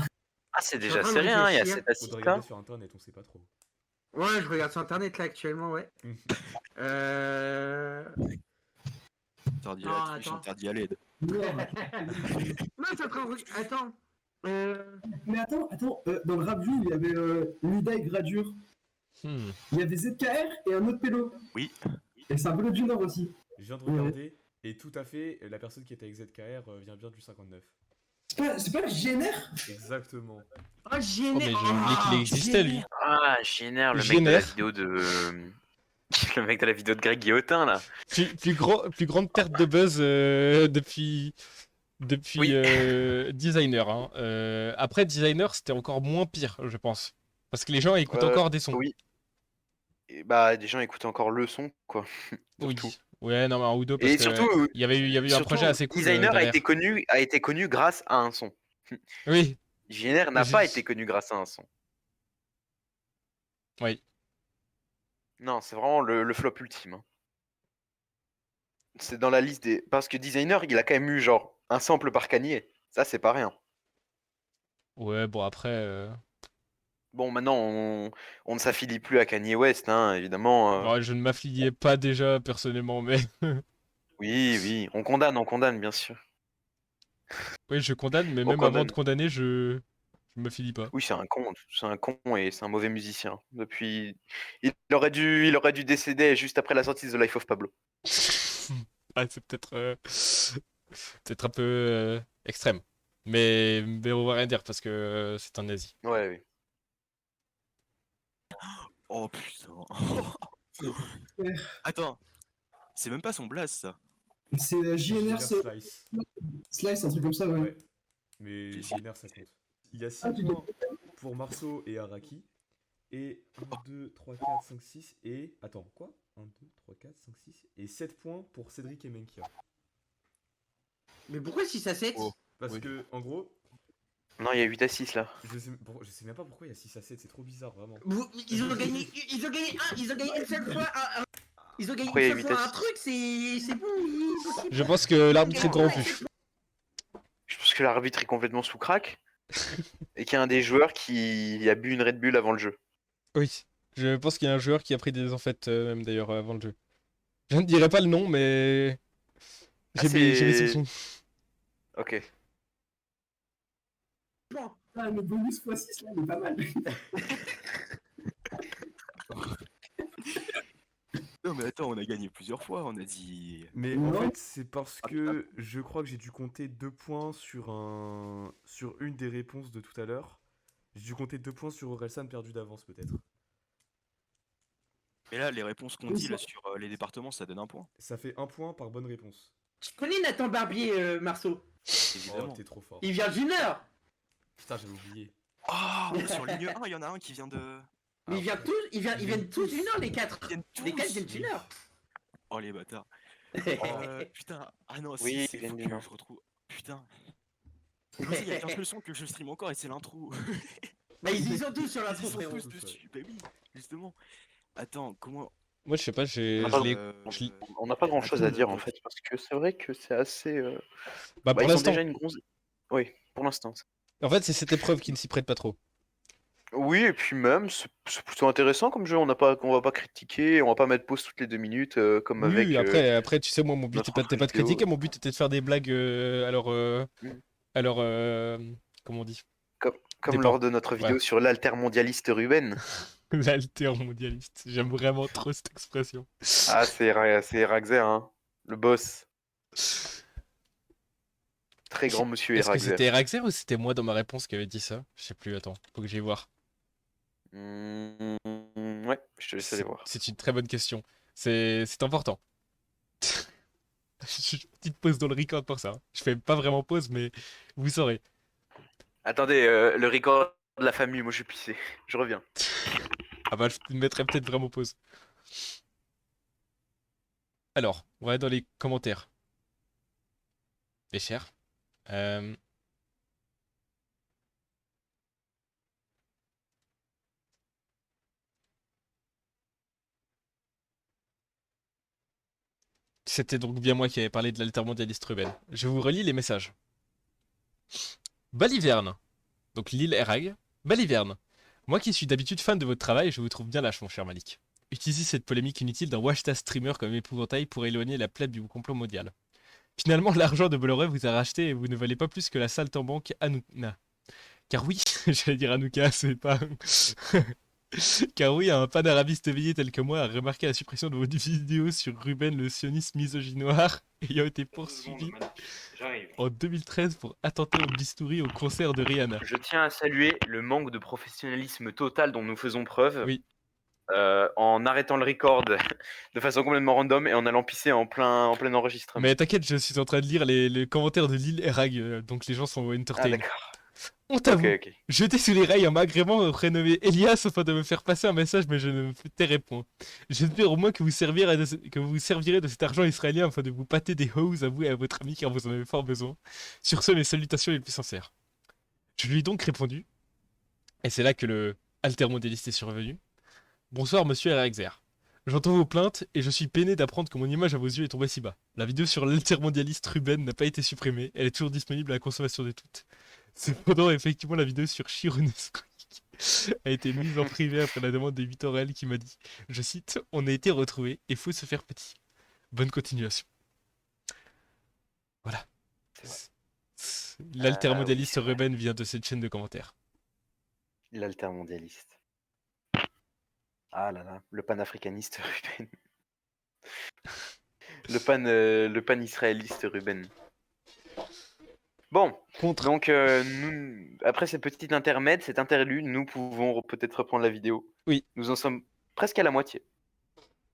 Ah, c'est
Je suis
déjà
en train de
serré, hein. Il y a
réfléchir.
7
Faudrait
assists là.
regarder sur internet, on sait pas trop.
Ouais, je regarde sur internet là actuellement, ouais. euh...
Interdit
Non,
à Twitch,
attends.
interdit à l'aide.
Non,
Non, c'est en train de... Attends.
mais attends, dans le rap il y avait Nida et Gradure.
Hmm.
Il y avait ZKR et un autre pélo.
Oui.
Et c'est un pélo du Nord aussi.
Je viens de regarder, et tout à fait, la personne qui était avec ZKR vient bien du 59.
C'est pas GNR?
Exactement.
Oh, j'ai
Oh, mais j'ai oublié qu'il existait, lui.
Ah, Génère, le mec de
Génère.
la vidéo de. Le mec de la vidéo de Greg Guillotin là.
Plus grande perte de buzz depuis
Oui.
Designer. Hein. Après, Designer, c'était encore moins pire, je pense. Parce que les gens écoutent encore des sons.
Oui. Et bah, des gens écoutent encore le son, quoi.
Oui.
Surtout.
Ouais, non, mais un ou deux, parce
Et
que
surtout,
il y avait eu un
surtout,
projet assez cool
Designer a
derrière.
été connu grâce à un son.
Oui,
Génère n'a
J'ai-
pas été connu grâce à un son.
oui.
Non, c'est vraiment le flop ultime. Hein. C'est dans la liste des. Parce que Designer, il a quand même eu genre un sample par Kanye. Ça, c'est pas rien.
Ouais, bon, après...
Bon, maintenant, on ne s'affilie plus à Kanye West, hein, évidemment.
bon, je ne m'affiliais pas déjà, personnellement, mais...
Oui, on condamne, bien sûr.
Oui, je condamne, mais
On
même avant
condamne.
de condamner, je m'affilie pas.
Oui, c'est un con et c'est un mauvais musicien. Depuis, il aurait dû décéder juste après la sortie de The Life of Pablo.
Ah, c'est peut-être un peu extrême. Mais on va rien dire parce que c'est un nazi.
Ouais, oui.
Oh putain. Attends. C'est même pas son blaze ça.
C'est JNR, c'est
Slice.
Slice, un truc comme ça, ouais.
Ouais. Mais GNR, ça compte. Il y a 6
Ah, tu
points pour Marceau et Araki. Et 1, 2, 3, 4, 5, 6 et... Attends, quoi 1, 2, 3, 4, 5, 6 et 7 points pour Cédric et Menkia.
Mais pourquoi 6 à 7?
Oh.
Parce
Oui.
que, en gros,
Non, il y a 8 à 6 là.
je sais même pas pourquoi il y a 6 à 7, c'est trop bizarre, vraiment.
Ils ont gagné une seule fois ils ont gagné
Pourquoi il y a
une seule
8 à
fois un
6?
truc, c'est bon.
Je pense que l'arbitre est corrompu.
Je pense que l'arbitre est complètement sous crack et qu'il y a un des joueurs qui a bu une Red Bull avant le jeu.
Oui. Je pense qu'il y a un joueur qui a pris des amphètes même d'ailleurs avant le jeu. Je ne dirai pas le nom, mais...
Ah,
J'ai mes
c'est-
soupçons.
Ok.
Ah, le bonus x6, là, il est pas mal.
Non mais attends, on a gagné plusieurs fois, on a dit.
Mais
Non.
en fait, c'est parce que je crois que j'ai dû compter 2 points sur une des réponses de tout à l'heure. J'ai dû compter 2 points sur Orelsan perdu d'avance, peut-être.
Mais là, les réponses qu'on dit là sur les départements, ça donne un point.
Ça fait 1 point par bonne réponse.
Tu connais Nathan Barbier, Marceau?
Oh,
Évidemment.
t'es trop fort.
Il vient du Nord.
Putain, j'avais oublié.
Ah, sur ligne 1, il y en a un qui vient de.
Mais ils viennent tous du Nord, les 4.
Ils viennent
Les 4
tous.
viennent du Nord.
Oh les bâtards. Putain, ah non,
Oui,
c'est
ils viennent
faut
du
que
Nord.
je retrouve. Putain. Moi, il y a qu'un seul son que je stream encore et c'est l'intro.
Bah ils y sont tous sur la
Ils sont
frérot.
tous dessus. Bah oui, justement. Attends, comment.
Moi, je sais pas, je
Ah,
l'ai...
pardon. On n'a pas grand chose à dire en fait, parce que c'est vrai que c'est assez.
Bah, pour
ils ont
l'instant.
déjà une grosse. Oui, pour l'instant.
En fait, c'est cette épreuve qui ne s'y prête pas trop.
Oui, et puis même, c'est plutôt intéressant comme jeu. On va pas critiquer, on va pas mettre pause toutes les 2 minutes comme avec.
Oui, après, tu sais, moi, mon but
notre
n'était pas de
vidéo.
critiquer, mon but était de faire des blagues
Mm.
comment on dit?
Comme
Dépend.
lors de notre vidéo sur l'altermondialiste Ruben.
L'altermondialiste. J'aime vraiment trop cette expression.
Ah, c'est Eraxer, hein. Le boss. Très grand monsieur
Est-ce que
Eraxer.
c'était Eraxer ou c'était moi dans ma réponse qui avait dit ça? Je sais plus, attends, faut que j'aille voir.
Ouais, je te laisse aller voir.
C'est une très bonne question. C'est important. Je fais une petite pause dans le record pour ça. Je fais pas vraiment pause, mais vous saurez.
Attendez, le record de la famille, moi je suis pissé. Je reviens.
Ah bah, je mettrai peut-être vraiment pause. Alors, on va aller dans les commentaires. Les chers. Euh, C'était donc bien moi qui avais parlé de l'altermondialiste Ruben. Je vous relis les messages. Baliverne. Donc Lille Erag. Baliverne. Moi qui suis d'habitude fan de votre travail, je vous trouve bien lâche, mon cher Malik. Utilisez cette polémique inutile d'un washta streamer comme épouvantail pour éloigner la plèbe du complot mondial. Finalement, l'argent de Bolloré vous a racheté et vous ne valez pas plus que la saltimbanque Hanouna. Car oui, j'allais dire Hanouka, c'est pas... Car oui, un panarabiste éveillé tel que moi a remarqué la suppression de vos vidéos sur Ruben le sioniste misogynoir ayant été poursuivi en 2013 pour attenter au bistouri au concert de Rihanna.
Je tiens à saluer le manque de professionnalisme total dont nous faisons preuve.
Oui.
En arrêtant le record de façon complètement random et en allant pisser en plein enregistrement.
Mais t'inquiète, je suis en train de lire les commentaires de Lille Erag, donc les gens sont
Ah
entertained.
d'accord.
On t'avoue,
Ok.
jeté sous les rails un m'agrément prénommé Elias afin de me faire passer un message, mais je ne me tairai point. J'espère au moins que vous servirez de cet argent israélien afin de vous pâter des hoes à vous et à votre ami car vous en avez fort besoin. Sur ce, mes salutations les plus sincères. Je lui ai donc répondu, et c'est là que le altermondialiste est survenu. Bonsoir, monsieur RXR. J'entends vos plaintes et je suis peiné d'apprendre que mon image à vos yeux est tombée si bas. La vidéo sur l'altermondialiste Ruben n'a pas été supprimée, elle est toujours disponible à la consommation de toutes. Cependant, effectivement, la vidéo sur Chirunesco a été mise en privé après la demande de 8 Aurel qui m'a dit, je cite, on a été retrouvés et faut se faire petit. Bonne continuation. Voilà. L'altermondialiste
oui, c'est vrai.
Ruben vient de cette chaîne de commentaires.
L'altermondialiste. Ah là là, le panafricaniste Ruben. Le pan-israéliste Ruben. Bon, donc après cette petite intermède, cet interlude, nous pouvons peut-être reprendre la vidéo.
Oui.
Nous en sommes presque à la moitié.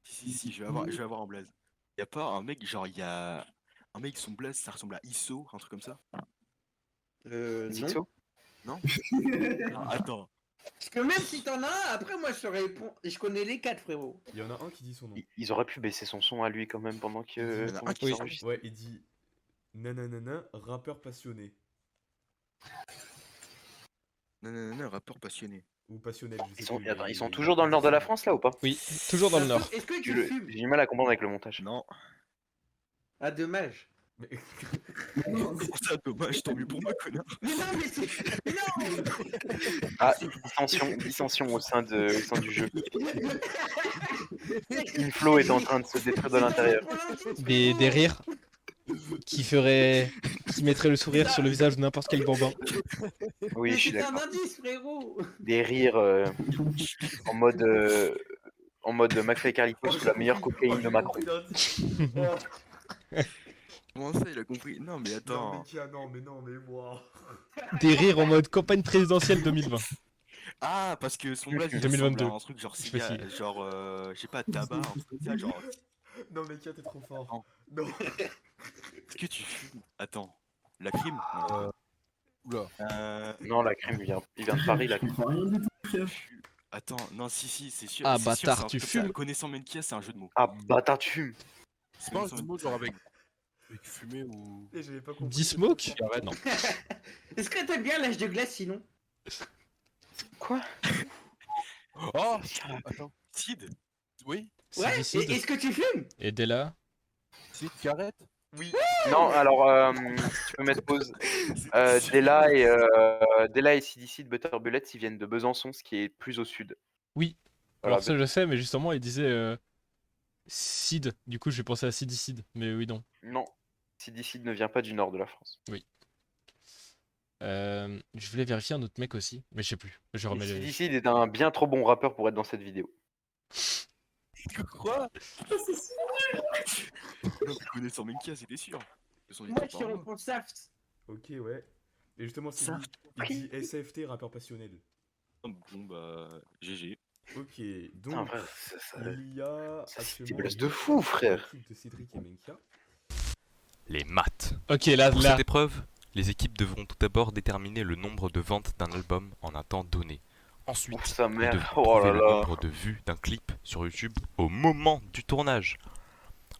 Si, je vais avoir un blaze. Y a pas un mec, genre, y a un mec, son blaze, ça ressemble à ISO, un truc comme ça?
Non.
Zixo
Non? Non, attends.
Parce que même si t'en as un, après moi je te réponds. Je connais les 4 frérot.
Il y en a un qui dit son nom.
Ils auraient pu baisser son son à lui quand même pendant que
Il y en a
pendant
un
qu'il
qui-
s'enregistre.
Ouais, il dit nananana, rappeur passionné.
Non, rappeur passionné.
Ou passionnel, je sais
Ils sont,
plus.
attends, ils sont toujours dans le nord de la France là ou pas?
Oui, toujours dans le nord.
Est-ce que
J'ai
tu fumes?
du mal à comprendre avec le montage.
Non.
Ah dommage.
Mais-
Comment ça, dommage, tant mieux pour moi, connard.
Mais non mais c'est. Mais non.
Ah, dissension au sein du jeu. Inflo est en train de se détruire de l'intérieur.
Des rires qui mettraient le sourire sur le visage de n'importe quel bambin.
Oui,
Mais
je suis
c'est un
d'accord.
indice frérot.
Des rires en mode McFly et Carlito sous la meilleure cocaïne de Macron.
Comment ça, il a compris? Non, mais
Non,
attends.
mais Kia, non, mais moi.
Des rires en mode campagne présidentielle 2020.
Ah, parce que son blaze, il
2022.
ressemble à un truc genre,
Spécial.
genre, je sais pas, tabac, un truc comme ça, genre.
Non, mais Kia, t'es trop fort.
Non.
Non.
Est-ce que tu fumes? Attends. La crime? Non.
Oula.
Non, la crème, il vient de Paris, la
Je
crème.
comprends rien du tout, frère.
Attends, non, si, c'est sûr.
Ah,
c'est sûr,
bâtard,
c'est un
tu
truc comme ça.
fumes?
Connaissant Menkia, c'est un jeu de mots.
Ah, bâtard, tu fumes.
C'est pas un jeu de mots genre avec fumer ou.
Et j'avais pas compris.
10 smoke?
Cigarette.
Non.
Est-ce que t'aimes bien l'âge de glace sinon?
Quoi?
Oh Attends.
Sid?
Oui
Ouais.
Sidicide.
Est-ce que tu fumes?
Et Della?
Cigarette.
Oui.
Non, alors, tu peux mettre pause. Della et CDC de Butter Bullets, ils viennent de Besançon, ce qui est plus au sud.
Oui.
Voilà,
Alors ça je sais, mais justement il disait Sid. Du coup j'ai pensé à Sidicide. Mais oui non.
Non, CDC ne vient pas du nord de la France.
Je voulais vérifier un autre mec aussi, mais je sais plus. Je remets le...
CDC est un bien trop bon rappeur pour être dans cette vidéo.
Quoi
Connaissant Menkia, c'était sûr. Ils sont dit,
Moi
t'as
je
pas
te
un mot.
réponds Saft.
Ok, ouais. Et justement,
Ça.
il dit SFT, rappeur passionnel.
Bon, bah, GG.
Ok,
Putain,
donc
frère,
il y a
ça, c'est des
actuellement
blagues de
deux
fou,
points pour
frère.
l'équipe de Cédric et Menkia.
Les maths.
Ok, là,
Pour
là.
cette épreuve, les équipes devront tout d'abord déterminer le nombre de ventes d'un album en un temps donné.
Ouf,
Ensuite,
sa
ils
mère.
devront
Oh
trouver
là
le
là.
nombre de vues d'un clip sur YouTube au moment du tournage.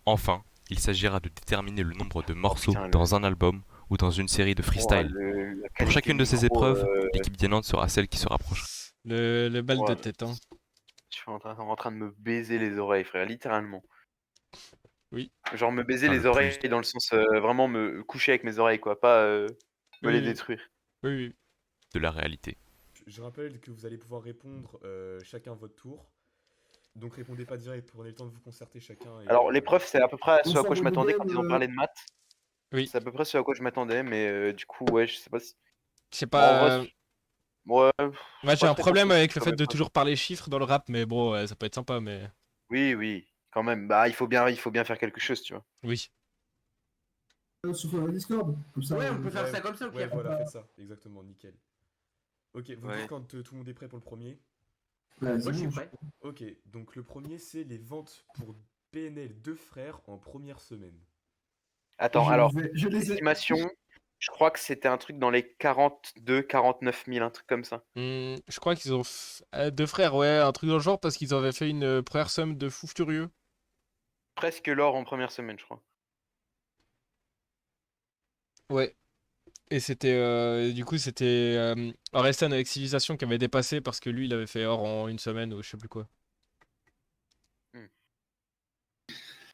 Enfin, il s'agira de déterminer le nombre de morceaux
putain,
dans un album ou dans une série de
Oh,
freestyle.
la
Pour
qualité
chacune de ces
micro,
épreuves, l'équipe gagnante sera celle qui se rapprochera.
Le bal de
Ouais.
tête, hein.
Je suis en train de me baiser les oreilles, frère, littéralement.
Oui.
Genre me baiser
Enfin,
les
le
oreilles
plus.
dans le sens vraiment me coucher avec mes oreilles, quoi, pas me les
Oui.
détruire.
Oui, oui.
De la réalité.
Je rappelle que vous allez pouvoir répondre chacun à votre tour. Donc répondez pas direct, prenez le temps de vous concerter chacun. Et,
Alors l'épreuve, c'est à peu près à ce à
On
quoi je
s'envoie
m'attendais
des
quand ils ont
DM,
parlé de maths.
Oui.
C'est à peu près ce à quoi je m'attendais, mais du coup, ouais, je sais pas si.
C'est
Bon, en vrai,
pas.
ouais.
Moi, j'ai
pas
un
très
problème
constructif
avec le
comme
fait de
épreuve.
toujours parler chiffres dans le rap, mais bon, ça peut être sympa, mais.
Oui, quand même. Bah, il faut bien faire quelque chose, tu vois.
Oui.
sur Discord. Comme ça,
Ouais, on peut faire ça comme ça au
Ouais,
pire.
voilà, faites ça. Exactement, nickel. Ok, vous me
Ouais.
dites quand tout le monde est prêt pour le premier.
Ouais,
Moi, je suis prêt.
Ok, donc le premier, c'est les ventes pour PNL deux frères en première semaine.
Attends, alors,
je les ai.
estimation, je crois que c'était un truc dans les 42, 49 000, un truc comme ça.
Je crois qu'ils ont. Deux frères, ouais, un truc dans le genre, parce qu'ils avaient fait une première somme de fou furieux.
Presque l'or en première semaine, je crois.
Ouais. Et c'était. Du coup, c'était. Orelsan avec Civilisation qui avait dépassé parce que lui, il avait fait or en une semaine ou je sais plus quoi.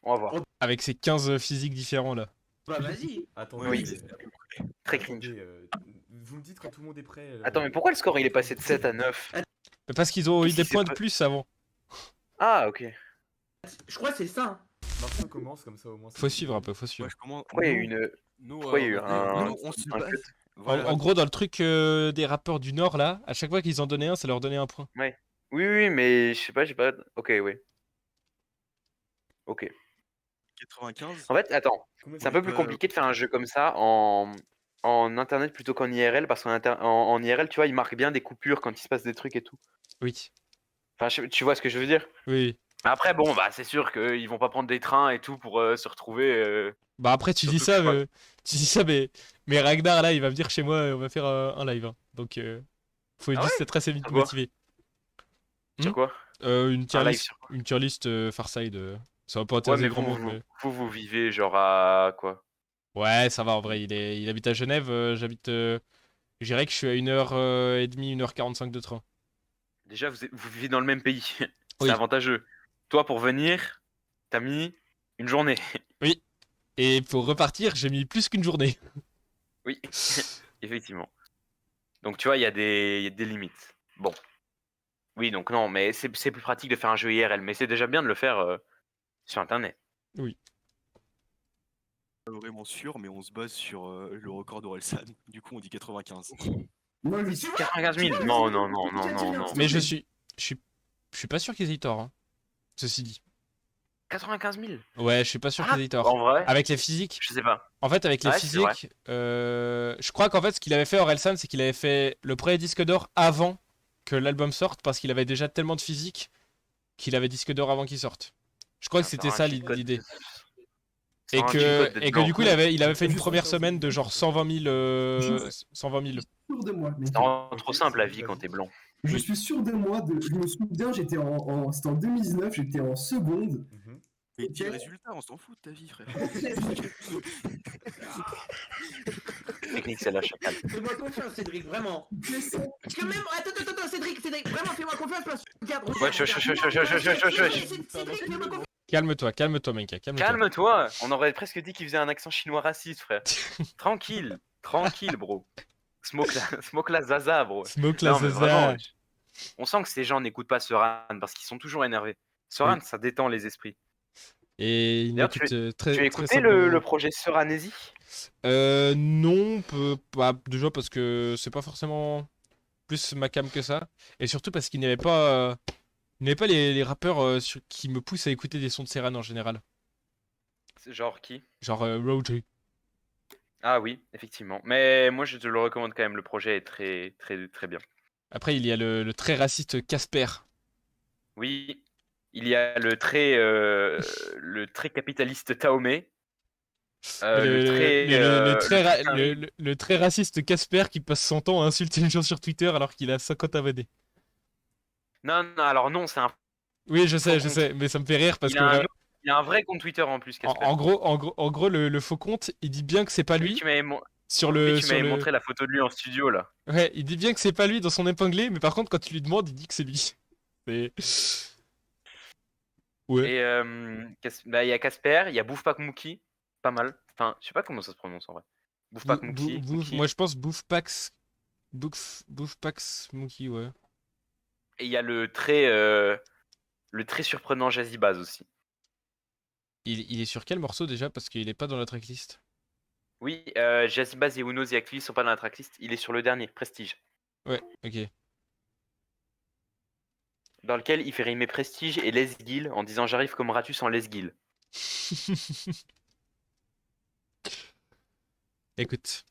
On va voir.
Avec ses 15 physiques différents là.
Bah, vas-y.
Attendez,
Oui. Très
attendez,
cringe.
vous me dites quand tout le monde est prêt.
Attends, mais pourquoi le score il est passé de 7 à 9?
Mais parce qu'ils ont eu
Qu'est-ce
des
qui s'est
points de
pas-
plus avant.
Ah, ok.
Je crois que c'est ça.
Marceau commence comme ça au moins.
Faut suivre un peu, faut
Moi,
suivre.
je commence.
Pourquoi il y a eu une.
Nous,
Pourquoi il y a eu
on,
un-
nous, on se
un
base.
cut
Voilà.
En gros, dans le truc des rappeurs du Nord là, à chaque fois qu'ils en donnaient un, ça leur donnait un point.
Oui, mais je sais pas, j'ai pas. Ok, oui. Ok.
95.
En fait, attends,
Combien
c'est un peu plus compliqué de faire un jeu comme ça en internet plutôt qu'en IRL, parce qu'en IRL, tu vois, il marque bien des coupures quand il se passe des trucs et tout.
Oui.
Enfin, tu vois ce que je veux dire?
Oui.
Après, bon, bah, c'est sûr qu'ils vont pas prendre des trains et tout pour se retrouver.
Bah après, tu dis
Surtout
ça,
que je crois-
tu dis ça, mais Ragnar là, il va venir chez moi, on va faire un live. Hein. Donc, faut
Ah
juste
ouais
être assez vite
Sur quoi
motivé.
Sur quoi?
Une tier
Un live
list,
sur quoi?
une tier list Farside. Ça va pas
Ouais,
intéresser
mais
grand monde, mais.
vous vivez genre à quoi?
Ouais, ça va en vrai. Il habite à Genève, j'habite. Je dirais que je suis à 1h30, 1h45 de train.
Déjà, vous vivez dans le même pays. C'est
Oui.
avantageux. Toi, pour venir, t'as mis une journée.
Oui. Et pour repartir, j'ai mis plus qu'une journée.
Oui, effectivement. Donc, tu vois, il y a des limites. Bon. Oui, donc non, mais c'est plus pratique de faire un jeu IRL, mais c'est déjà bien de le faire sur Internet.
Pas vraiment sûr, mais on se base sur le record d'Orelsan. Du coup, on dit 95.
Moi, je suis.
95 000? Non.
Mais je suis pas sûr qu'ils aient tort. Hein. Ceci dit.
95 000?
Ouais, je suis pas sûr
Ah,
qu'ils aient tort.
en vrai,
Avec les physiques.
je sais pas.
En fait, avec les
Ouais, c'est vrai.
physiques, je crois qu'en fait, ce qu'il avait fait Orelsan, c'est qu'il avait fait le premier disque d'or avant que l'album sorte, parce qu'il avait déjà tellement de physique qu'il avait disque d'or avant qu'il sorte. Je crois que c'était ça l'idée. Et que du coup, il avait fait une première semaine de genre 120 000. 120 000.
sûr de moi. Mais
Ça rend trop simple la vie quand t'es blanc.
je suis sûr de moi. Je me souviens, j'étais c'était en 2019, j'étais en seconde.
Mhm.
Mais dis le
Ok.
résultat, on s'en fout de ta vie, frère.
Technique, c'est la chacale.
Fais-moi confiance, Cédric, vraiment. Parce que même. Attends, Cédric, vraiment, fais-moi confiance parce que. Regarde,
Ouais,
Cédric, fais-moi confiance.
Calme-toi, Menka, calme-toi.
Calme-toi. On aurait presque dit qu'il faisait un accent chinois raciste, frère. Tranquille, bro. Smoke la zaza, bro.
Smoke la
Non, mais
zaza.
vraiment, on sent que ces gens n'écoutent pas Soran parce qu'ils sont toujours énervés. Soran, ça détend les esprits.
Et il
D'ailleurs,
m'écoute
tu as
très
écouté
simplement.
le projet Soranésie?
Non, pas déjà parce que c'est pas forcément plus ma cam que ça, et surtout parce qu'il n'y avait pas, les rappeurs qui me poussent à écouter des sons de Serran en général,
Genre qui?
genre Roger.
Ah oui, effectivement. Mais moi, je te le recommande quand même. Le projet est très, très, très bien.
Après, il y a le très raciste Casper.
Oui. Il y a le très capitaliste Taomé.
Le très raciste Casper qui passe son temps à insulter les gens sur Twitter alors qu'il a 50 abonnés.
Non, non, alors non, c'est un.
Oui, je
Faux
sais, mais ça me fait rire parce
Il
que
a un, il a un vrai compte Twitter en plus, Casper.
en gros, le faux compte, il dit bien que c'est pas
Oui,
lui
tu m'avais montré la photo de lui en studio là.
Ouais, il dit bien que c'est pas lui dans son épinglé, mais par contre, quand tu lui demandes, il dit que c'est lui. C'est. Ouais.
Et il y a Casper, il y a Boufpak Mookie, pas mal. Enfin, je sais pas comment ça se prononce en vrai. Boufpak Mookie.
Moi, je pense Boufpax. Boufpax Mookie, ouais.
Et il y a le très surprenant Jazzy Baz aussi.
Il est sur quel morceau déjà? Parce qu'il est pas dans la tracklist.
Oui, Jazzy Baz et Uno The Activist sont pas dans la tracklist. Il est sur le dernier, Prestige.
Ouais, ok.
Dans lequel il fait rimer Prestige et Les Gill en disant j'arrive comme Ratus en Les Gill.
Écoute,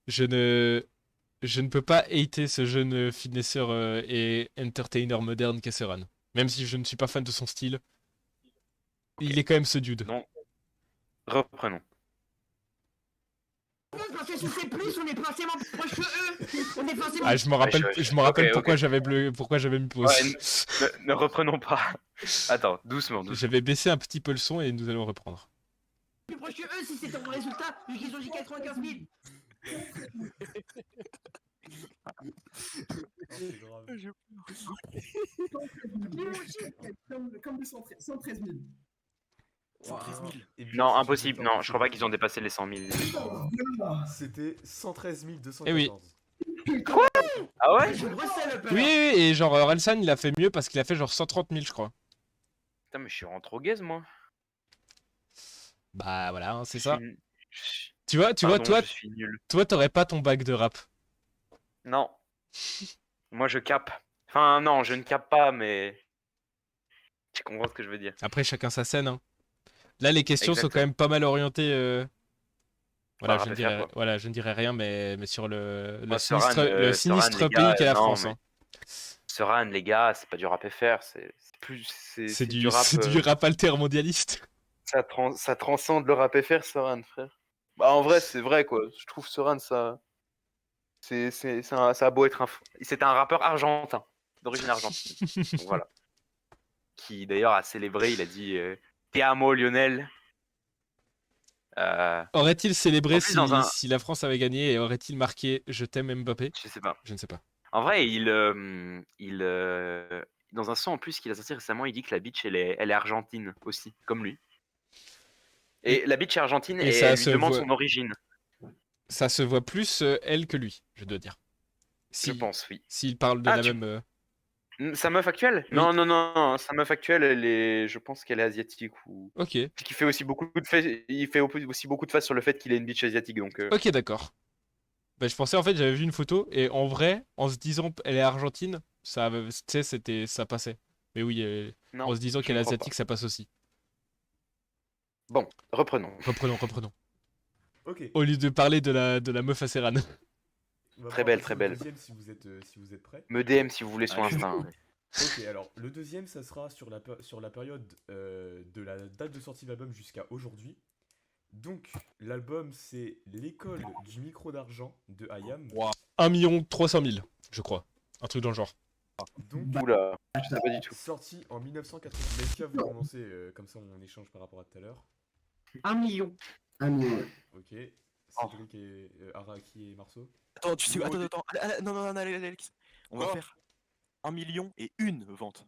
je ne peux pas hater ce jeune finesseur et entertainer moderne qu'est Seran. Même si je ne suis pas fan de son style, il est quand même ce dude.
Non. Reprenons.
Parce que si c'est plus, on est forcément proche que eux. On est forcément.
Ah, je me rappelle,
Ouais,
je me rappelle
ok,
pourquoi
ok.
j'avais mis pause.
Ouais, ne reprenons pas. Attends, doucement.
J'avais baissé un petit peu le son et nous allons reprendre.
plus proche que eux si c'était un bon résultat, vu qu'ils ont dit 95 000.
C'est grave.
Comme le 113 000.
113 000.
Et bien,
Non,
si
impossible.
tu veux
Non, je crois pas
t'en
qu'ils ont dépassé les 100 000.
C'était
C'était 113 214.
Eh oui.
Ah ouais?
Je recèle un peu.
Oui, et genre Relsan il a fait mieux parce qu'il a fait genre 130 000, je crois.
Putain, mais je suis rentré au gaze, moi.
Bah voilà, hein, c'est
Je
ça.
suis-
Tu vois,
Pardon, je suis nul.
toi, t'aurais pas ton bac de rap.
Non. Moi, je capte. Enfin, non, je ne capte pas, mais. Tu comprends ce que je veux dire.
Après, chacun sa scène. Hein. Là, les questions sont quand même pas mal orientées. Voilà,
Bah,
je ne
rap FR,
dirais,
quoi.
voilà, je ne dirais rien, mais sur le
Moi,
sinistre,
Soran,
le
Soran,
sinistre
les
pays
gars,
qu'est la
non,
France.
mais-
Hein.
Soran, les gars, c'est pas du rap FR, c'est plus.
C'est du
rap.
c'est du rap altermondialiste.
Ça transcende le rap FR, Soran, frère. Bah, en vrai, c'est vrai, quoi. Je trouve Soran, ça. Ça a beau être un. C'est un rappeur argentin, d'origine argentine. Donc voilà. Qui d'ailleurs a célébré, il a dit Te amo Lionel.
Aurait-il célébré
En plus, dans un-
si la France avait gagné et aurait-il marqué Je t'aime Mbappé?
Je sais pas.
Je ne sais pas.
En vrai, dans un son en plus qu'il a sorti récemment, il dit que la bitch elle est argentine aussi, comme lui. Et la bitch est argentine
et
et
ça
elle lui
se
demande
voit.
son origine.
Ça se voit plus elle que lui, je dois dire.
Je pense, oui.
S'il parle de
Ah,
la
tu-
même.
Sa meuf actuelle?
Oui.
Non, sa meuf actuelle, je pense qu'elle est asiatique ou.
Ok,
Puis qu'il fait aussi beaucoup de il fait aussi beaucoup de faces sur le fait qu'il est une bitch asiatique, donc.
ok, d'accord. Bah, je pensais en fait, j'avais vu une photo et en vrai, en se disant elle est argentine, ça, tu sais, ça passait. Mais oui,
Non,
en se disant
je
qu'elle est
ne crois
asiatique, ça passe aussi.
Bon, reprenons.
Reprenons.
Ok.
Au lieu de parler de la meuf à Serran.
On va
Très
pouvoir
belle,
passer
très
au
belle.
deuxième si vous êtes prêts.
Me DM si vous voulez sur
Ah,
Insta. Hein.
Ok, alors le deuxième, ça sera sur la période de la date de sortie de l'album jusqu'à aujourd'hui. Donc, l'album, c'est L'école du micro d'argent de IAM.
1 300 000, je crois. Un truc dans le genre.
Donc,
Oula, je sais pas du tout.
sorti en 1980. Melkia, vous commencez, comme ça on échange par rapport à tout à l'heure.
1 million.
Ok. Cédric et Araki et Marceau.
Attends, tu sais. Attends. Non, Alex. On va
Quoi
faire 1 million et une vente.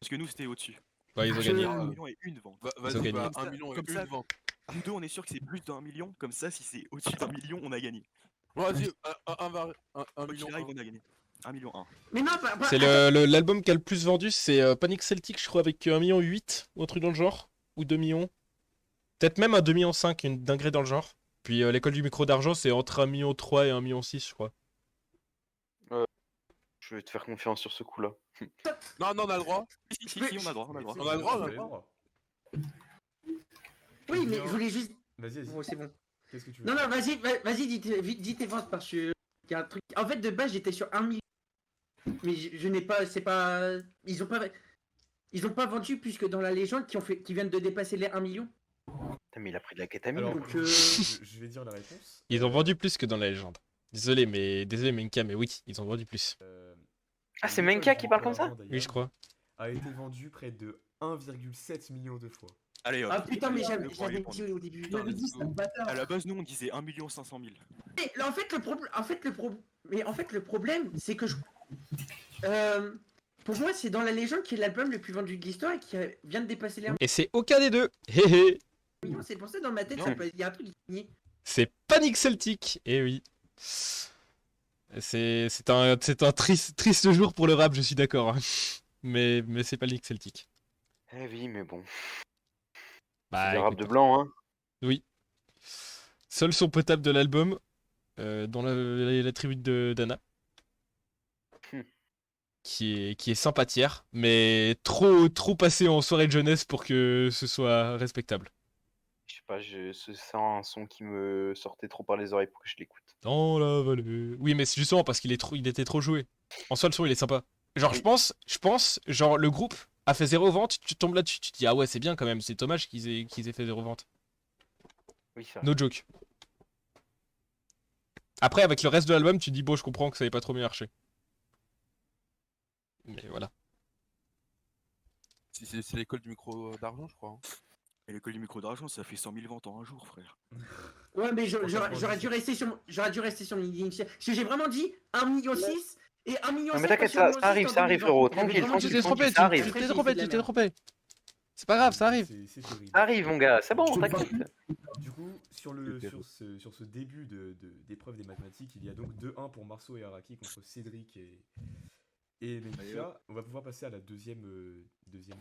Parce que nous, c'était au-dessus.
Ouais, ils ont
Je vais
gagné.
dire 1 million et une vente.
Ils ont
Vas-y,
gagné.
bah,
Comme
1
ça-
million et
comme
une
ça-
vente.
Nous deux, on est sûr que c'est plus d'1 million. Comme ça, si c'est au-dessus d'1 million, on a gagné.
Vas-y, 1
Quoi
million.
qu'il arrive, on a gagné. 1 million 1.
Mais non, pas.
C'est l'album qui a le plus vendu, c'est Panic Celtic, je crois, avec 1,8 million ou un truc dans le genre. Ou 2 millions. Peut-être même 2,5 millions, une dinguerie dans le genre. Puis l'école du micro d'argent, c'est entre 1,3 million et 1,6 million, je crois.
Je vais te faire confiance sur ce coup-là.
Non, on a le droit.
Si, on a droit.
On a le droit, on a le droit.
Oui, mais je voulais juste.
Vas-y,
Bon, c'est bon.
Qu'est-ce que tu veux
Non,
dire
vas-y, dis tes ventes parce que. Il y a un truc. En fait, de base, j'étais sur 1 million Mais je n'ai pas, c'est pas, ils ont pas vendu plus que dans la légende qui viennent de dépasser les 1 million.
Putain, mais il a pris de la kétamine.
Alors,
Donc,
je vais dire la réponse.
Ils ont vendu plus que dans la légende. Désolé, Menka, mais oui, ils ont vendu plus.
Ah, c'est
l'école
Menka
du
qui parle comme ça
micro-d'argent,
Oui, je crois.
a été vendu près de 1,7 million de fois.
Allez, hop.
Ah putain, mais
Le point,
j'avais
le point.
dit au début.
Putain,
J'avais dit, c'est un bâtard.
À la base, nous, on disait 1 500 000.
Mais là, en fait, le problème, c'est que pour moi, c'est dans la légende qui est l'album le plus vendu de l'histoire et qui vient de dépasser les 1
Et c'est aucun des deux. Hé hé.
million. C'est pour ça, dans ma tête,
Non.
il y a un truc qui est.
C'est Panic Celtic. Eh oui. C'est un triste jour pour le rap, je suis d'accord. hein. Mais c'est Panic Celtic.
Eh oui, mais bon.
Bah,
C'est des rap
écoute,
de blanc, hein.
oui. Seul son potable de l'album, dans la tribute de Dana.
Hmm.
Qui est sympathière, mais trop passé en soirée de jeunesse pour que ce soit respectable.
Je sais pas, c'est un son qui me sortait trop par les oreilles pour que je l'écoute.
Dans la vallée. Oui, mais c'est justement parce qu'il était trop joué. En soi, le son, il est sympa. Genre,
Oui.
je pense, genre, le groupe a fait 0 vente, tu tombes là-dessus, tu te dis, ah ouais, c'est bien quand même, c'est dommage qu'ils aient fait 0 vente.
Oui, ça.
No joke. Après, avec le reste de l'album, tu te dis, bon, je comprends que ça n'avait pas trop bien marché. Mais voilà.
C'est l'école du micro d'argent, je crois. hein.
Et l'école du micro d'argent, ça fait 100 000 ventes en un jour, frère.
Ouais, mais
Franchement,
j'aurais dû rester sur mon idée initiale. Parce que j'ai vraiment dit 1,6 million et 1 million.
Non, mais t'inquiète, ça arrive, frérot. Tranquille,
Tu
tranquille,
t'es trompé,
ça arrive.
tu t'es trompé. C'est pas grave, ça arrive.
C'est terrible.
Ça arrive, mon gars, c'est bon,
Je te
t'inquiète.
Du coup, sur ce début d'épreuve des mathématiques, il y a donc 2-1 pour Marceau et Araki contre Cédric et Menkia. On va pouvoir passer à la deuxième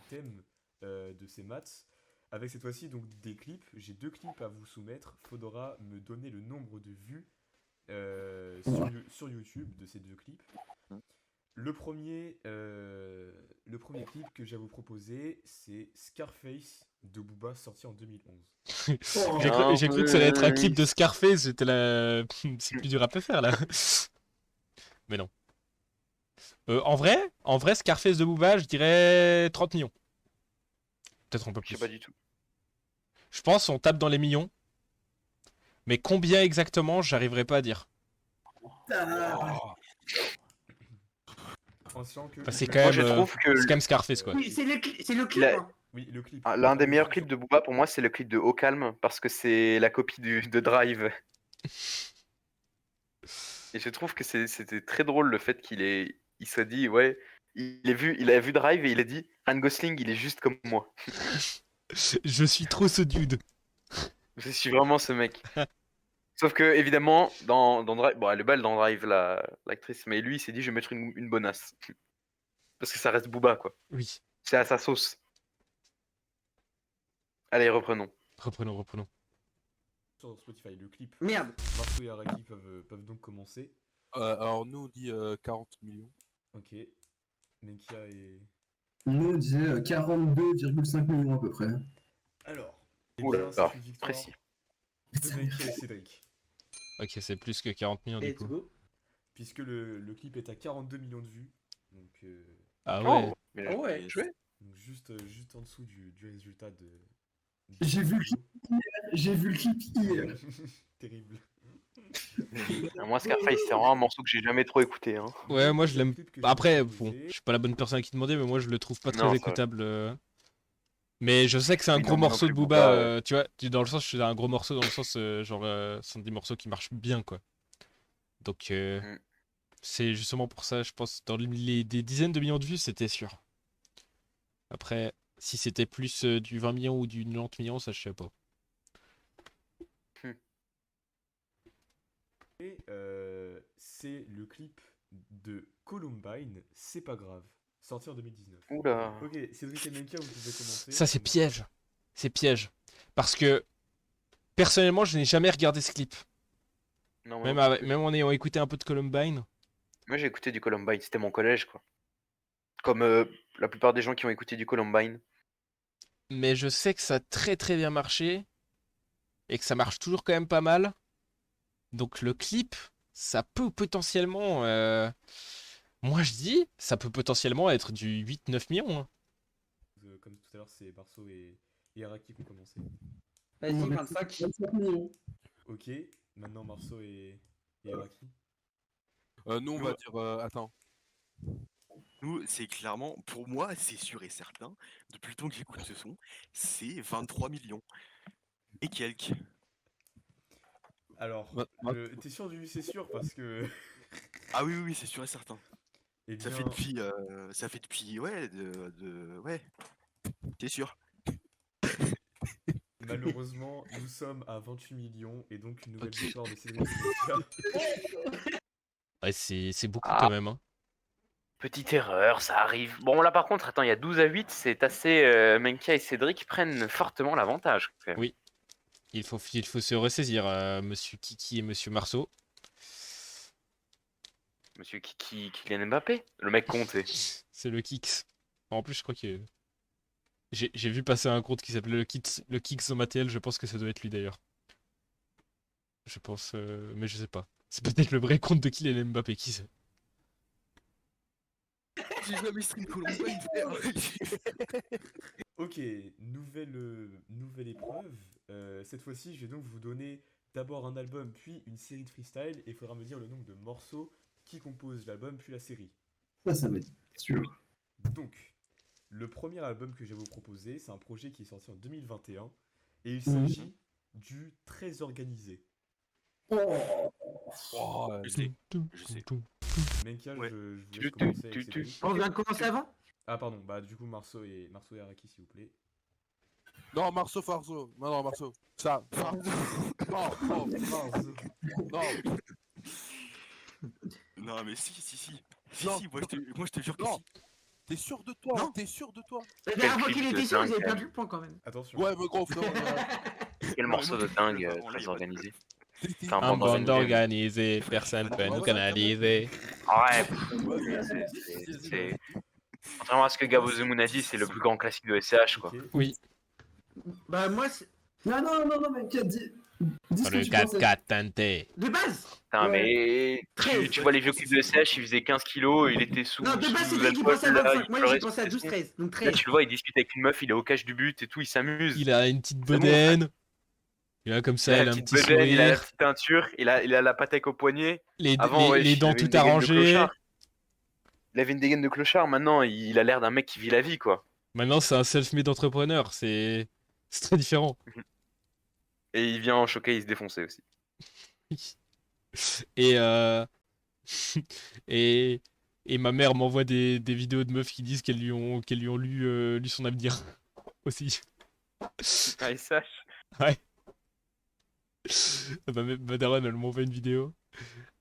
thème de ces maths. Avec cette fois-ci donc des clips. J'ai 2 clips à vous soumettre. Faudra me donner le nombre de vues sur YouTube de ces 2 clips. Le premier clip que j'ai à vous proposer, c'est Scarface de Booba, sorti en 2011.
J'ai cru que ça allait être un clip de Scarface, j'étais là. C'est plus dur à faire là. Mais non. En vrai, Scarface de Booba, je dirais 30 millions. Peut-être un peu
Je sais
plus.
pas du tout.
Je pense on tape dans les millions. Mais combien exactement, j'arriverai pas à dire.
Conscient que
Enfin, c'est
le-
quand
Moi,
même,
je trouve que
c'est quand même Scarface quoi.
Oui, c'est le clip.
Il a-
hein.
Oui, le clip.
l'un des meilleurs clips de Booba, pour moi, c'est le clip de Au Calme, parce que c'est la copie de Drive. Et je trouve que c'était très drôle le fait il se dit, ouais, il a vu Drive et il a dit, Ryan Gosling, il est juste comme moi.
Je suis trop ce dude.
Je suis vraiment ce mec. Sauf que, évidemment, dans Drive, bon, elle est belle dans Drive, l'actrice, mais lui, il s'est dit, je vais mettre une bonasse. Parce que ça reste Booba, quoi.
Oui.
C'est à sa sauce. Allez, reprenons.
Reprenons.
Sur Spotify, le clip.
Merde.
Marceau et Araki peuvent donc commencer.
Alors nous on dit 40 millions.
Ok. Menkia et.
Nous, on disait 42,5 millions à peu près.
Alors.
Oula,
c'est une victoire
précis.
de Menkia et Cédric.
Ok, c'est plus que 40 millions du
Let's
coup.
go.
Puisque le clip est à 42 millions de vues. Donc,
Ah ouais.
Oh, mais
Ah ouais.
joué.
donc juste en dessous du résultat de.
J'ai vu le clip hier. J'ai vu le clip hier.
Terrible.
Moi, Scarface, c'est vraiment un morceau que j'ai jamais trop écouté. Hein.
Ouais, moi je l'aime.
Le clip que j'ai
Après,
proposé-
bon, je suis pas la bonne personne à qui demander, mais moi je le trouve pas
Non,
très
ça-
écoutable. Mais je sais que c'est un
Oui,
gros
non, moi non
morceau de
plus,
Booba,
Booba,
tu vois, dans le sens, c'est un gros morceau dans le sens, c'est des morceaux qui marchent bien, quoi. Donc,
Mm.
c'est justement pour ça, je pense, dans des dizaines de millions de vues, c'était sûr. Après, si c'était plus du 20 millions ou du 90 millions, ça je sais pas.
Et c'est le clip de Columbine, C'est pas grave, sorti en 2019.
Oula.
Ok, Cédric et Menkia, vous pouvez commencer.
Ça, c'est piège. C'est piège. Parce que, personnellement, je n'ai jamais regardé ce clip.
Non,
Même,
moi,
même en ayant écouté un peu de Columbine.
moi, j'ai écouté du Columbine, c'était mon collège, quoi. Comme la plupart des gens qui ont écouté du Columbine.
Mais je sais que ça a très très bien marché. Et que ça marche toujours quand même pas mal. Donc le clip, ça peut potentiellement... Moi je dis, ça peut potentiellement être du 8-9 millions. Hein.
Comme tout à l'heure, c'est Marceau et Araki qui ont commencé.
Vas-y,
On va
25.
25 millions.
Ok, maintenant Marceau et Araki.
Nous, on va dire. Attends.
Nous, c'est clairement, pour moi, c'est sûr et certain, depuis le temps que j'écoute ce son, c'est 23 millions. Et quelques.
Alors, t'es sûr du c'est sûr parce que.
Ah oui, oui, oui, c'est sûr et certain.
Eh
Ça
bien,
fait depuis, ouais, ouais, c'est sûr.
malheureusement, nous sommes à 28 millions et donc une nouvelle victoire de Cédric Menkia.
Ouais, c'est beaucoup
Ah.
quand même. Hein.
Petite erreur, ça arrive. Bon, là par contre, attends, il y a 12-8, c'est assez. Menkia et Cédric prennent fortement l'avantage. Quand même.
Oui. Il faut se ressaisir, monsieur Kiki et monsieur Marceau.
Monsieur Kylian Mbappé, le mec compté.
C'est le Kix. En plus, je crois que. J'ai vu passer un compte qui s'appelait le Kix Zomatel, je pense que ça doit être lui d'ailleurs. Je pense, mais je sais pas. C'est peut-être le vrai compte de Kylian Mbappé, qui sait.
J'ai jamais stream Colombine, frère.
Ok, nouvelle épreuve. Cette fois-ci, je vais donc vous donner d'abord un album, puis une série de freestyle, et il faudra me dire le nombre de morceaux qui composent l'album, puis la série.
Ça va être sûr.
Donc, le premier album que je vais vous proposer, c'est un projet qui est sorti en 2021, et il s'agit du Très Organisé.
Oh,
Je sais. Je sais.
Menkia,
Ouais.
je vous laisse commencer avec Cédric.
On vient de commencer avant?
Ah pardon, bah du coup Marceau et Araki s'il vous plaît.
Non, Marceau, Farzo. Non, Marceau. Ça. Non, Farzo. Non.
Non, mais si.
Non,
Si, moi je te jure que
non.
si.
T'es sûr de toi?
Non.
T'es sûr de toi?
La dernière fois
clip
qu'il
de
était sûr, vous
dingue,
avez perdu le point quand même.
Attention.
Ouais, mais gros, non.
Quel
Non,
morceau
mais
de
moi,
dingue,
je peux pas
très
branler,
organisé.
T'es-
Enfin,
Un
bande
bande
organisée.
organisé, personne peut
Ouais,
nous
ouais,
canaliser.
Ouais,
Ouais,
c'est. Contrairement à ce que Gabo Zemoun a dit, c'est le plus grand classique de SCH, quoi.
Ok.
Oui.
Bah, moi,
Non, mais dis ce que
Le
tu penses.
4-4 tenté.
de base.
Putain,
Ouais.
mais
13.
tu vois les vieux clips de SCH, il faisait 15 kilos, il était sous
Non, de base,
sous
c'est qui
l'alcool,
pensait à
là,
25.
il
Moi,
pleurait
j'ai pensé à
sous ses sons.
12-13. Donc
Là,
13.
tu le vois, il discute avec une meuf, il est au cache du but et tout, il s'amuse.
Il a une petite
C'est bon,
bedaine. Il a comme
Il
ça,
a
il
la
a un
petite
petit
bedaine, il a la
sourire.
petite teinture, il a la patek au poignet. Avant,
Les
wesh, il
dents
avait
tout
une dégaine de
arrangées.
clochard. Il avait une dégaine de clochard, maintenant, il a l'air d'un mec qui vit la vie, quoi.
Maintenant, c'est un self-made entrepreneur. C'est très différent.
Et il vient en choquer, il se défonçait aussi.
Et, et, et ma mère m'envoie des vidéos de meufs qui disent qu'elles lui ont lu son avenir aussi.
Ah, il sache.
Ouais. Ma daronne, elle m'envoie une vidéo.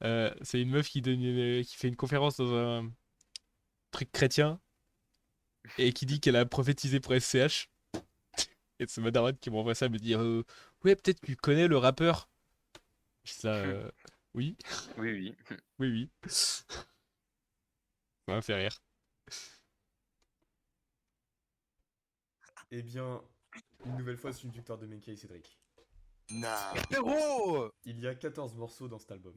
C'est une meuf qui fait une conférence dans un truc chrétien et qui dit qu'elle a prophétisé pour SCH. Et c'est ma daronne qui m'envoie ça, me dire ouais, peut-être que tu connais le rappeur. Je dis ça, oui,
Oui.
oui. Ça m'a fait rire.
Eh bien, une nouvelle fois, c'est une victoire de Menkia et Cédric.
Non.
Frérot!
Il y a 14 morceaux dans cet album.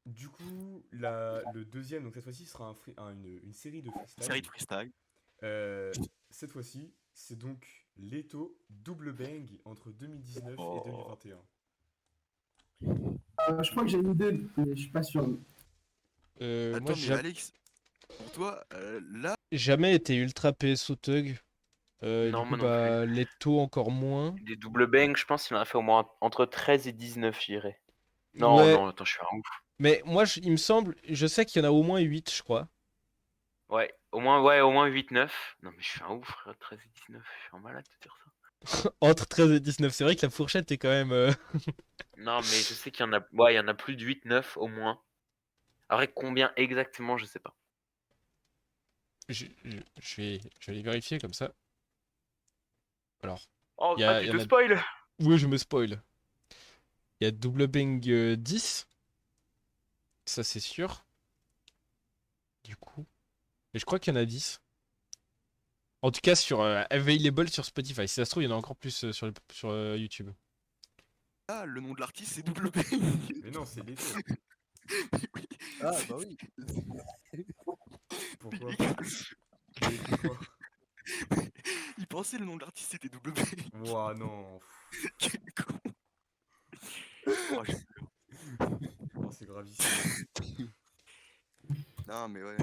Du coup, le deuxième, donc cette fois-ci, sera une série de freestyle.
Série de freestyle.
Cette fois-ci, c'est donc Leto Double Bang entre 2019 et 2021.
Je crois que j'ai une idée, mais je suis pas sûr.
Attends,
Moi,
mais Alex, pour toi, là,
jamais été ultra PSO Thug.
Non,
Du coup,
moi non
bah, Leto encore moins.
Des double bangs, je pense qu'il en a fait au moins entre 13 et 19, je dirais. Non,
Ouais.
non, attends, je suis un ouf.
Mais moi, il me semble, je sais qu'il y en a au moins 8, je crois.
Ouais, au moins 8-9. Non, mais je suis un ouf, frère, 13 et 19, je suis un malade de dire ça.
Entre 13 et 19, c'est vrai que la fourchette est quand même.
Non, mais je sais qu'il y en a, ouais, il y en a plus de 8-9 au moins. Après, combien exactement, je sais pas.
Je vais les vérifier comme ça. Alors,
Oh,
Il y a-
tu
il y
te
en a-
spoil.
oui, je me spoil. Il y a Double Bang 10. Ça, c'est sûr. Du coup. Et je crois qu'il y en a 10. En tout cas, sur Available sur Spotify. Si ça se trouve, il y en a encore plus sur YouTube.
le nom de l'artiste, c'est Double B.
Mais non, c'est Leto.
Ah, bah oui.
Quoi
Les gars,
J'ai écrit quoi
il pensait le nom de l'artiste c'était W.
Ouah, non.
Quel con. Oh, j'ai peur.
Oh, c'est gravissime.
Non, mais ouais.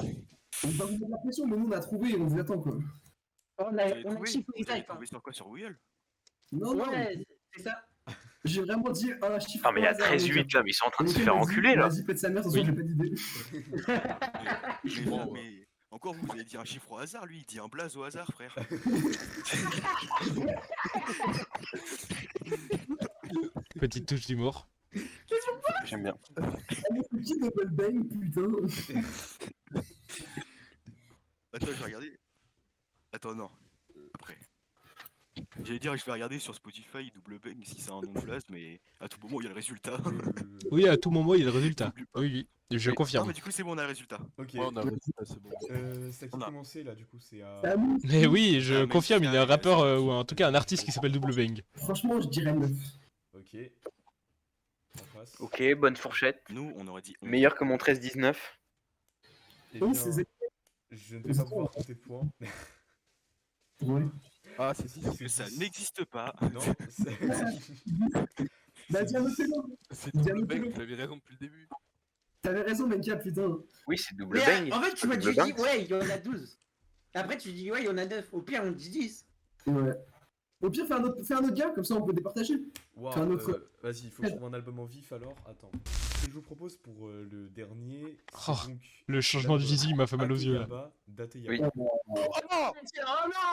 On va vous mettre la pression, mais nous on a trouvé et on vous attend quoi.
On
Vous
a,
avez
on a
trouvé
chiffre
Vous avez
exact. Hein.
trouvé sur quoi? Sur Google?
Non, non,
Ouais, c'est ça.
j'ai vraiment dit un chiffre.
Non, mais il y a
au hasard, mec.
13-8 là, mais ils sont en train de
Et
se
Mickaël
faire
m'a dit-
enculer
il
là.
m'a dit pète sa mère, de toute façon, j'ai pas d'idée.
Bon,
Mais encore vous avez dit un chiffre au hasard, lui il dit un blaze au hasard, frère.
Petite touche d'humour.
J'aime bien.
C'est qui Double Bang, putain?
Attends, je vais regarder. Attends, non. Après. J'allais dire, je vais regarder sur Spotify Double Bang si c'est un nom de place, mais à tout moment il y a le résultat.
Oui, à tout moment, il y a le résultat. Oui, je
Non,
confirme.
mais du coup, c'est bon, on a le résultat.
Ok.
Ouais, on a réussi, c'est bon.
C'est à qui
On a-
commencer là, du coup? C'est à.
C'est à nous.
Mais oui, je
Ah, mais
confirme, il y a un
carré,
rappeur,
c'est-
ou en tout cas un artiste qui s'appelle Double Bang.
Franchement, je dirais 9.
Ok. On passe.
Ok, bonne fourchette.
Nous, on aurait dit 11.
Meilleur que mon 13-19.
Eh
Oui,
bien,
c'est
je ne vais pas pouvoir compter de points.
Ouais.
Ah, c'est 10.
Parce que ça n'existe pas.
Non, c'est.
Bah, tiens, notez-le.
C'est
Bien
double
noté.
bang, vous avez raison depuis le début.
T'avais raison, Menka, putain.
Oui, c'est double
Mais
bang.
en fait, tu
pas
m'as
double
dit,
bang.
ouais, il y en a 12. Après, tu dis, ouais, il y en a 9. Au pire, on dit 10.
Ouais. Au pire, fais un autre gars, comme ça on peut départager.
Waouh,
Fais un autre-
vas-y, il faut que je trouve un album en vif alors. Attends. Ce que je vous propose pour le dernier, c'est
Oh,
donc.
Le changement de
l'album
visu, il m'a fait mal aux yeux là.
Ateyaba d'Ateyaba.
Oui.
Oh non
Oh non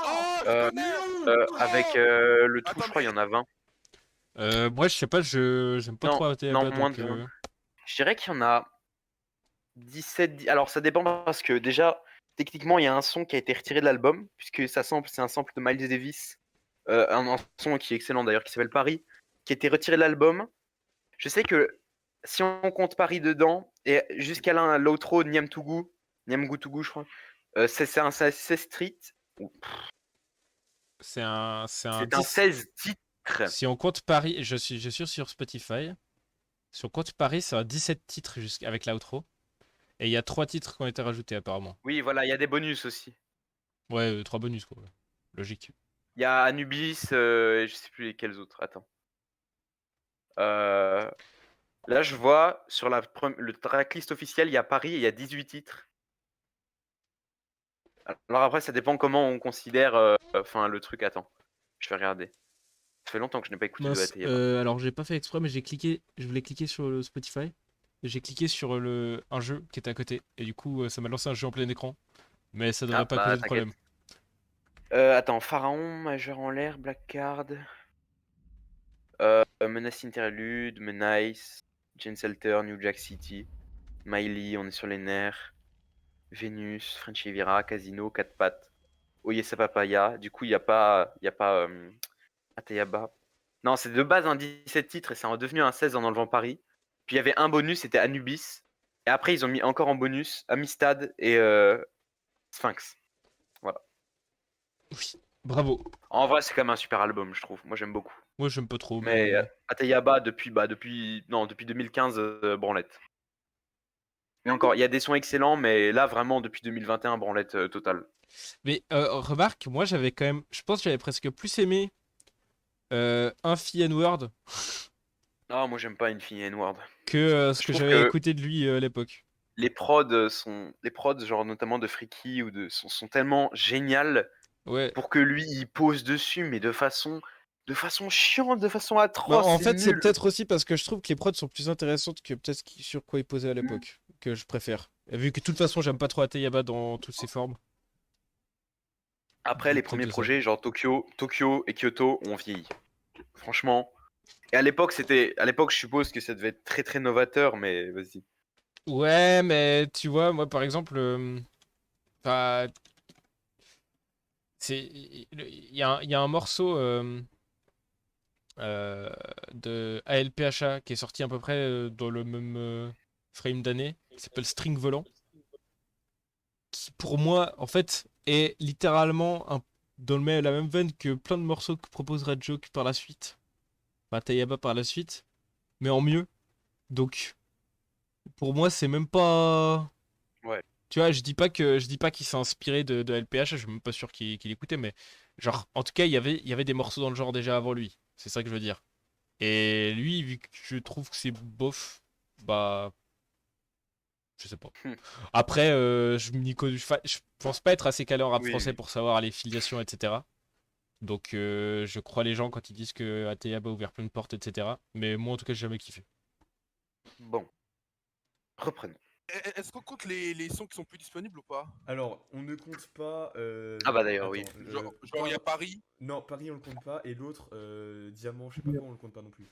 Oh, je
Euh,
connais
Avec le tout,
Attends,
je crois, il y en a 20.
Moi, je sais pas, j'aime pas
Non,
trop Ateaba,
non, moins
donc,
de 20. Je dirais qu'il y en a 17. Alors, ça dépend parce que déjà, techniquement, il y a un son qui a été retiré de l'album, puisque c'est un sample de Miles Davis. Un son qui est excellent d'ailleurs, qui s'appelle Paris, qui a été retiré de l'album. Je sais que si on compte Paris dedans, et jusqu'à l'outro Nyamtougou, je crois, c'est un 16 street.
c'est un
C'est un
10.
16 titres.
Si on compte Paris, je suis sur Spotify. Si on compte Paris, c'est un 17 titres avec l'outro. Et il y a 3 titres qui ont été rajoutés apparemment.
Oui, voilà, il y a des bonus aussi.
Ouais, 3 bonus quoi. Logique.
Il y a Anubis, et je sais plus lesquels autres. Attends. Là, je vois sur le tracklist officiel, il y a Paris et il y a 18 titres. Alors après, ça dépend comment on considère le truc. Attends, je vais regarder. Ça fait longtemps que je n'ai pas écouté de
Mince,
Ateyaba.
alors j'ai pas fait exprès, mais je voulais cliquer sur le Spotify. Et j'ai cliqué sur un jeu qui était à côté. Et du coup, ça m'a lancé un jeu en plein écran. Mais ça devrait
Ah,
pas
bah,
causer de
t'inquiète.
problème.
Attends, Pharaon, Majeur en l'air, Black Card, Menace Interlude, Menace, Jane Selter, New Jack City, Miley, on est sur les nerfs, Vénus, Frenchy Vira, Casino, 4 pattes, Oyesa Papaya. Du coup, il y a pas Ateyaba. Non, c'est de base un 17 titres et c'est devenu un 16 en enlevant Paris. Puis il y avait un bonus, c'était Anubis. Et après, ils ont mis encore en bonus Amistad et Sphinx.
Oui, bravo.
En vrai, c'est quand même un super album, je trouve. Moi, j'aime beaucoup.
Moi, j'aime pas trop.
Mais Ateyaba, depuis 2015, branlette. Et encore, il y a des sons excellents, mais là, vraiment, depuis 2021, branlette totale.
Mais remarque, moi, j'avais quand même. Je pense que j'avais presque plus aimé Infi N-Word
Non, moi, j'aime pas Infinity N-Word.
que ce
Je
que
trouve
j'avais
que-
écouté de lui à l'époque.
Les prods, genre notamment de Freaky sont tellement géniales
Ouais.
pour que lui, il pose dessus, mais de façon chiante, de façon
Bah,
atroce.
en fait, c'est
nul.
peut-être aussi parce que je trouve que les prods sont plus intéressantes que peut-être sur quoi il posait à l'époque, que je préfère. Et vu que de toute façon, j'aime pas trop Ateyaba dans toutes ses formes.
Après, les
Peut-être
premiers
de ça.
projets, genre Tokyo et Kyoto, ont vieilli. Franchement. Et à l'époque, je suppose que ça devait être très très novateur, mais vas-y.
Ouais, mais tu vois, moi par exemple, bah, il y a un morceau de ALPHA qui est sorti à peu près dans le même frame d'année, qui s'appelle String Volant, qui pour moi, en fait, est littéralement dans la même veine que plein de morceaux que propose Red Joke par la suite, enfin Tayaba par la suite, mais en mieux. Donc, pour moi, c'est même pas.
Ouais.
Tu vois, je dis pas qu'il s'est inspiré de LPH, je suis même pas sûr qu'il écoutait, mais genre, en tout cas, il y avait des morceaux dans le genre déjà avant lui. C'est ça que je veux dire. Et lui, vu que je trouve que c'est bof, bah, je sais pas.
Hmm.
Après, je pense pas être assez calé en rap
Oui,
français
oui.
pour savoir les filiations, etc. Donc, je crois les gens quand ils disent que ATAB a ouvert plein de portes, etc. Mais moi, en tout cas, j'ai jamais kiffé.
Bon, reprenons.
Est-ce qu'on compte les sons qui sont plus disponibles ou pas?
Alors, on ne compte pas.
Ah bah d'ailleurs, oui.
Attends,
Genre, il y a Paris.
Non, Paris on le compte pas, et l'autre, Diamant, je sais pas quoi, on le compte pas non plus.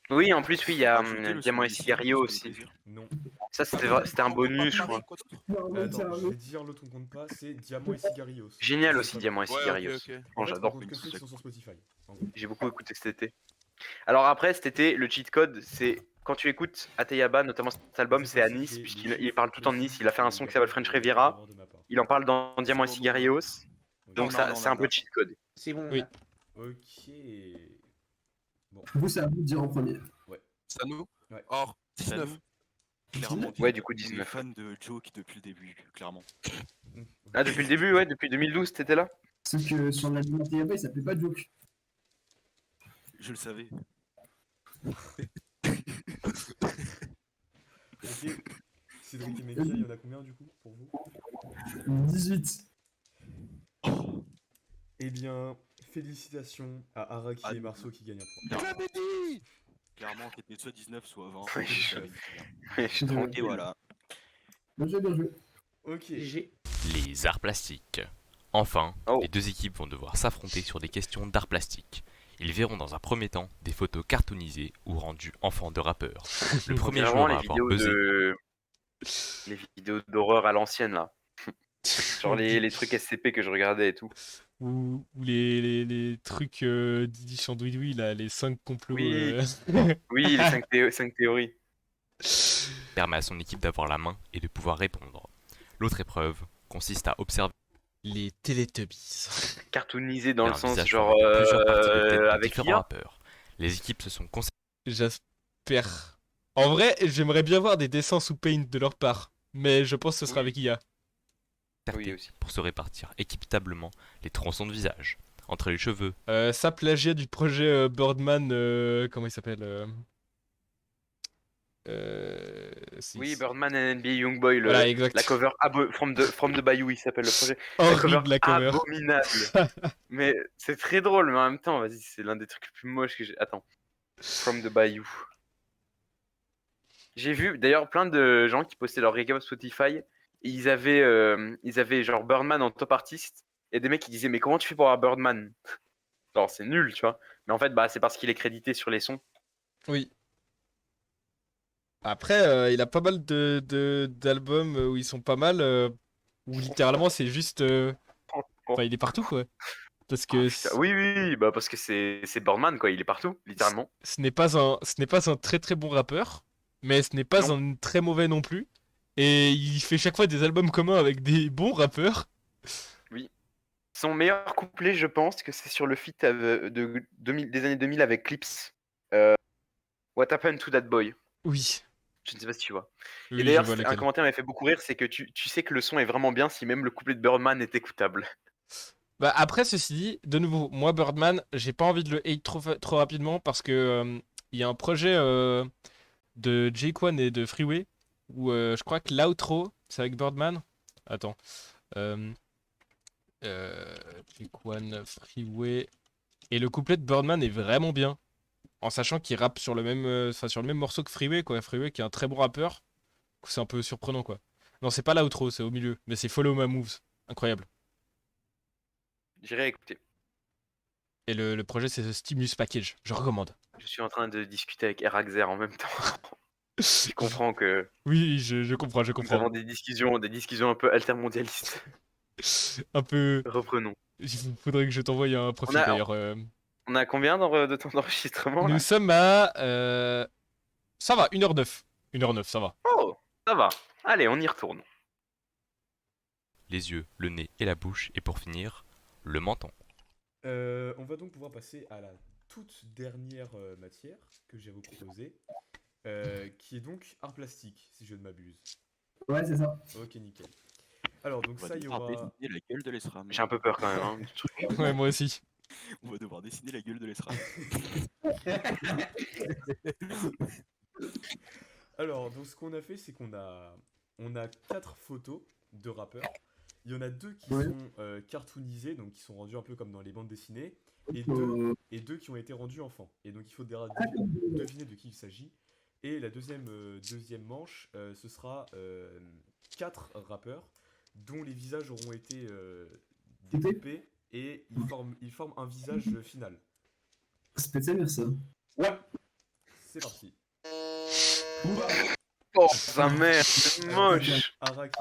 Oui, en plus, oui, il y a
Ajouter le
Diamant
son
et
de
Cigario
Disney, ça fait
aussi.
plaisir.
Non.
Ça, c'était un bonus, je
Paris,
crois.
quoi d'autre?
Attends, je vais dire l'autre on compte pas, c'est Diamant et Cigarios.
Génial
C'est
aussi,
pas
Diamant et
Ouais,
Cigarios.
ok, ok.
Bon,
En fait, on
j'adore.
compte que ceux qui sont sur Spotify. En gros.
J'ai beaucoup écouté cet été. Alors après, cet été, le cheat code, c'est quand tu écoutes Ateyaba, notamment cet album, c'est à
précise,
Nice,
j'ai
puisqu'il
les
il
chiffres
parle tout le temps de Nice.
précis
Il a fait un
et
son
y
qui
a
s'appelle
pas
French
de
Riviera.
erreur de ma part.
Il en parle dans
C'est
Diamant et
bon,
Cigarios. Donc
Non,
ça,
non,
c'est un peu
non.
cheat code.
C'est bon.
Oui.
Là.
Ok. Bon,
Vous, c'est à vous de dire en premier.
C'est à nous?
Ouais.
Or,
C'est à
19.
nous. Clairement,
Ouais, du coup,
on est
19.
fan de Joke depuis le début, clairement.
Ah, depuis le début, ouais, depuis 2012, t'étais là?
Sauf que sur l'album Anteyaba, il s'appelait pas Joke.
Je le savais.
Ok. Cédric et Mekia, il y en a combien du coup pour vous?
18.
Eh bien, félicitations à Araki
Ah,
et Marceau qui gagnent un point.
Je l'avais dit!
Clairement, qu'il était soit 19, soit 20.
Ouais,
je
je-
l'avais dit, bien.
Je suis
Et
Et
tranquille.
voilà.
Bien joué, bien joué.
Ok.
GG.
Les arts plastiques. Enfin,
Oh.
les deux équipes vont devoir s'affronter sur des questions d'art plastique. Ils verront dans un premier temps des photos cartoonisées ou rendues enfants de rappeurs. Le premier
Vraiment
joueur à
les
avoir
vidéos
buzzé.
les vidéos d'horreur à l'ancienne là. Genre les trucs SCP que je regardais et tout.
Ou les trucs Didi Chandouidoui, là, les 5 complots.
Oui. Oui, les 5 théories.
Permet à son équipe d'avoir la main et de pouvoir répondre. L'autre épreuve consiste à observer
Les Teletubbies.
Cartoonisé dans le
un
sens
visage
genre
formé de plusieurs parties de tête de
avec
différents
l'IA.
rappeurs. Les équipes se sont concertées
J'espère. En vrai, j'aimerais bien voir des dessins sous Paint de leur part. Mais je pense que ce sera
Oui.
avec IA.
Oui, aussi.
pour se répartir équitablement les tronçons de visage. Entre les cheveux,
Ça plagiat du projet Birdman. Comment il s'appelle
Oui, Birdman and NBA Youngboy,
Voilà, exact.
la cover from the Bayou, il s'appelle le projet. La cover
Horrible la cover.
abominable. Mais c'est très drôle, mais en même temps, vas-y, c'est l'un des trucs les plus moches que j'ai. Attends. From the Bayou. J'ai vu d'ailleurs plein de gens qui postaient leur récap Spotify. Et ils avaient genre Birdman en top artiste. Et des mecs qui disaient, mais comment tu fais pour avoir Birdman? Genre, c'est nul, tu vois. Mais en fait, bah, c'est parce qu'il est crédité sur les sons.
Oui. Après, il a pas mal d'albums où ils sont pas mal. Où littéralement c'est juste. Enfin, il est partout quoi. Parce que
Putain, oui, oui, bah parce que c'est Birdman, quoi. Il est partout, littéralement.
ce n'est pas un très très bon rappeur, mais ce n'est pas
Non.
un très mauvais non plus. Et il fait chaque fois des albums communs avec des bons rappeurs.
Son meilleur couplet, je pense que c'est sur le feat des années 2000 avec Clips. What Happened to That Boy?
Oui.
Je ne sais pas si tu vois.
Oui,
Et
je
d'ailleurs,
vois
un
lequel.
commentaire m'a fait beaucoup rire, c'est que tu sais que le son est vraiment bien si même le couplet de Birdman est écoutable.
Bah après, ceci dit, de nouveau, moi Birdman, j'ai pas envie de le hate trop rapidement parce que il y a un projet de J-Quan et de Freeway où je crois que l'outro, c'est avec Birdman. Attends. Euh, J-Quan, Freeway. Et le couplet de Birdman est vraiment bien. En sachant qu'il rappe sur le même, sur le même morceau que Freeway, quoi. Freeway qui est un très bon rappeur. C'est un peu surprenant, quoi. Non, c'est pas l'outro, c'est au milieu. Mais c'est Follow My Moves. Incroyable.
J'irai écouter.
Et le projet, c'est The Stimulus Package. Je recommande.
Je suis en train de discuter avec Eraxer en même temps. Je comprends que
Oui, je comprends, je
nous
comprends.
avons des discussions un peu altermondialistes.
Un peu.
Reprenons.
Il faudrait que je t'envoie un profil
On a-
d'ailleurs.
On a combien de temps d'enregistrement là?
Nous sommes à. Ça va, 1h09. 1h09, ça va.
Oh, ça va. Allez, on y retourne.
les yeux, le nez et la bouche, et pour finir, le menton.
On va donc pouvoir passer à la toute dernière matière que j'ai vous proposée, qui est donc art plastique, si je ne m'abuse.
Ouais, c'est ça.
Ok, nickel. Alors, donc
On va
ça, il y
devoir
aura...
dessiner la gueule de l'ESRAM.
J'ai un peu peur quand même. Hein, du truc.
Ouais, moi aussi.
On va devoir dessiner la gueule de l'ESRAM.
Alors, donc ce qu'on a fait, c'est on a 4 photos de rappeurs. Il y en a 2 qui
Ouais.
sont cartoonisées, donc qui sont rendus un peu comme dans les bandes dessinées, et deux qui ont été rendus enfants. Et donc il faut deviner de qui il s'agit. Et la deuxième manche, ce sera 4 rappeurs dont les visages auront été découpés et ils forment un visage final.
C'est bien ça.
C'est parti.
Oh, sa mère, c'est moche.
Araki,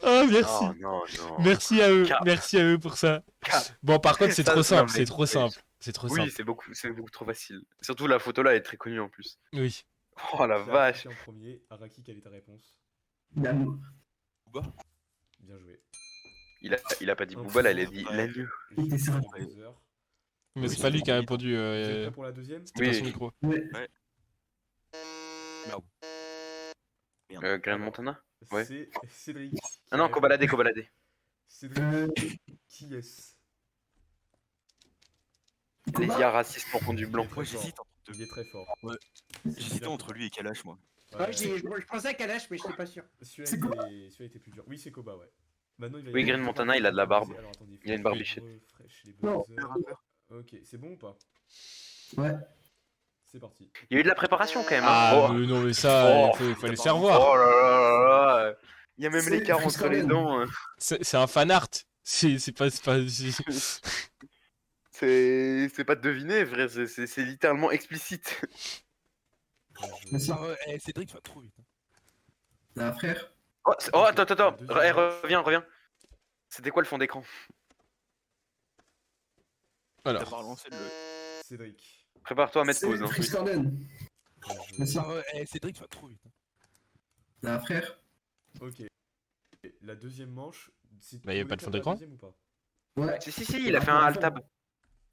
Ah, merci.
Oh non, non.
Merci à eux.
Cap.
Merci à eux pour ça.
Cap.
Bon, par contre, c'est
Ça,
trop
non,
simple.
mais-
C'est trop simple. C'est trop
Oui,
simple.
c'est beaucoup trop facile. Surtout la photo là est très connue en plus.
Oui.
Oh la
c'est
vache.
Araki en premier. Araki, quelle est ta réponse?
Bien.
Bien joué.
Il a pas dit Booba là, il a dit l'agneau.
Il était sérieux.
Mais
Oui,
c'est pas lui qui a
c'est
répondu.
Vous êtes prêts pour la deuxième?
C'était pas
Oui.
son micro.
Ouais.
Grand Montana. Ouais.
C'est Cédric.
Ah non, Kobalade, Kobalade.
Cédric, qui est-ce?
Les IA racistes pour conduit blanc.
Moi j'hésite entre deux.
Il est très fort.
Ouais. J'hésitais entre lui et Kalash, moi.
Ouais, je pensais à Kalash, mais je suis pas sûr.
Celui-là était plus dur. Oui, c'est Koba, ouais. Maintenant, il va y
Oui,
avoir-
Green Montana, il a de la barbe.
Alors, attendez,
Il a une barbichette.
refresh les
Non.
buzzers. Ok, c'est bon ou pas?
Ouais.
C'est parti.
Il y a eu de la préparation quand même. hein.
Ah,
Oh.
non, mais ça,
Oh.
il fallait se faire voir.
Oh là là là là. Il y a même
C'est
l'écart
Chris
entre les
Cornell.
dents. hein.
C'est un fan art. C'est pas.
C'est pas de deviner, vrai. C'est littéralement explicite.
Bien joué.
Merci.
Ah ouais, Cédric, tu vas trop vite.
Ah, frère.
Oh, attends.
Deuxième manche.
Reviens. C'était quoi le fond d'écran?
T'as
Alors.
pas relancé le.
Cédric.
Prépare-toi à mettre
C'est
pause. hein.
Chris Cornell.
Bien joué.
Merci.
Ah ouais, Cédric, tu vas trop vite.
Ah, frère.
Ok. La deuxième manche.
Bah, y avait
vous
pas de
voulez
fond
faire la
d'écran
deuxième ou pas?
Ouais.
Si, il a fait un alt tab.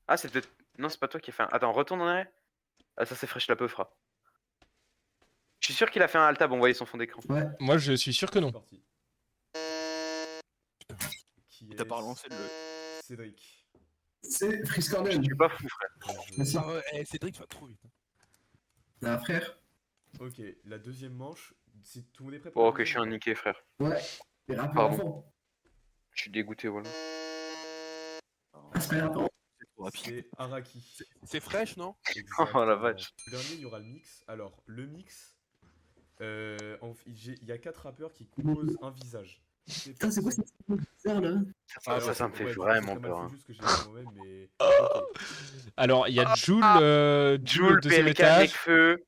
Ah, c'est peut-être. Non, c'est pas toi qui a fait un. Attends, retourne en arrière. Ah, ça c'est Fresh la Peufra. Je suis sûr qu'il a fait un alt tab, on voyait son fond d'écran.
Ouais.
Moi, je suis sûr que non.
C'est parti. Qui
T'as pas
est-ce?
relancé le.
Cédric.
C'est Chris
Je
Cornell.
suis pas fou, frère.
Bien joué.
Merci.
Ah ouais, Cédric, tu vas trop vite.
Ah, frère.
Ok, la deuxième manche. Si tout le monde est prêt pour
Oh,
la
que je suis un
deuxième
niqué, frère.
Ouais. Les rappeurs
Pardon.
enfants.
Je suis dégoûté, voilà.
Ah, c'est pas les rappeurs.
C'est trop rapide.
C'est Araki.
C'est fraîche, non?
Oh, la vache.
Le dernier, il y aura le mix. Alors, le mix, il y a 4 rappeurs qui composent un visage.
Putain, c'est quoi cette bizarre là?
Ça me fait vraiment peur. hein.
Juste que j'ai fait moi-même, mais... ok.
Alors, il y a Joule,
Joule,
au deuxième
PLK,
étage.
Nekfeu.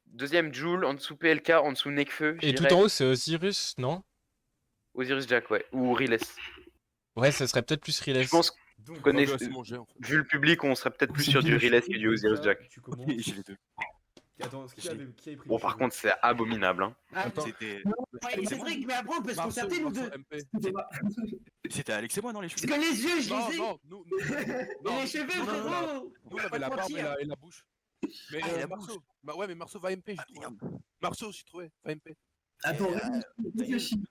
Deuxième Joule, en dessous PLK, en dessous Nekfeu.
Et tout en haut, c'est Osiris, non?
Osiris Jack, ouais. Ou Riles.
Ouais, ça serait peut-être plus Riles.
Je pense,
Donc,
Connais-
Ah, bah, c'est mon jet, en fait.
vu le public, on serait peut-être plus sur du Riles que du Osiris Jack.
Tu commences.
J'ai les deux.
Attends, qui a pris
Bon,
les
par
cheveux
contre, c'est abominable. Hein.
Ah,
Attends.
C'était.
ouais, c'est vrai que mais après on peut se
Marceau,
concerter nous deux.
Marceau, MP.
C'est pas-
C'était Alex et moi dans les cheveux.
Parce que les yeux, je
Non,
les ai.
non, nous,
Et les cheveux,
non, non, non,
frérot.
nous, on avait la
Pas
barbe
mentir.
et la bouche. Mais
Ah, et la
Marceau, bah ouais, mais Marceau va MP, j'ai
Ah,
trouvé.
merde.
Marceau, j'ai trouvé, va MP.
Attends, réfléchis.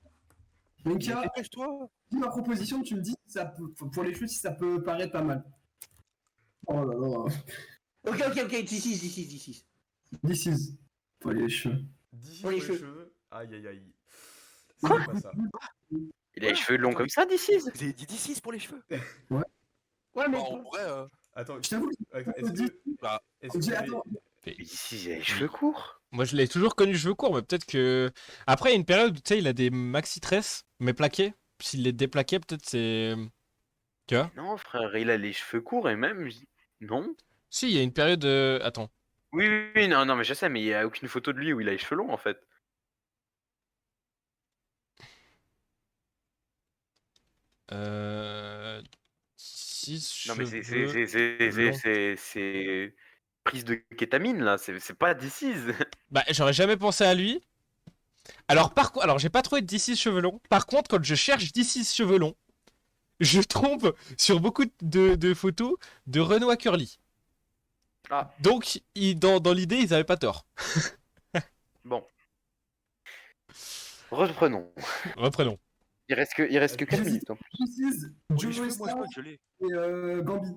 Donc, il y a
Dépêche-toi.
dis ma proposition, tu me dis si ça peut, pour les cheveux si ça peut paraître pas mal. Oh là là.
Ok, d'ici.
This is. Pour les cheveux.
10
Pour
pour
les
les
cheveux.
cheveux. Aïe aïe aïe. C'est pas ça.
Il a les cheveux longs comme ça, d'ici.
Vous avez dit 10 pour les cheveux.
Ouais, mais
Bah, en vrai,
Attends,
Je t'avoue,
est-ce que...
Bah,
Est-ce que
j'ai-
vous avez-
attends.
Ici, il a les cheveux courts.
Moi, je l'ai toujours connu cheveux courts, mais peut-être que. Après, il y a une période où tu sais, il a des maxi tresses, mais plaqués. S'il les déplaquait, peut-être c'est. Tu vois?
Non, frère, il a les cheveux courts et même. Non.
Si, il y a une période. Attends.
Oui, non, mais je sais, mais il n'y a aucune photo de lui où il a les cheveux longs en fait.
Six
Non, mais
cheveux.
c'est prise de kétamine là, c'est pas d'ici.
Bah, j'aurais jamais pensé à lui. Alors, alors j'ai pas trouvé de D6 cheveux longs. Par contre, quand je cherche D6 cheveux longs, je tombe sur beaucoup de photos de Renoir Curly.
Ah.
Donc, dans l'idée, ils avaient pas tort.
Bon. Reprenons.
Reprenons.
Il reste que 4 minutes. Hein.
Précise,
Les
Joe
cheveux, moi,
Star
je l'ai.
et Gambi.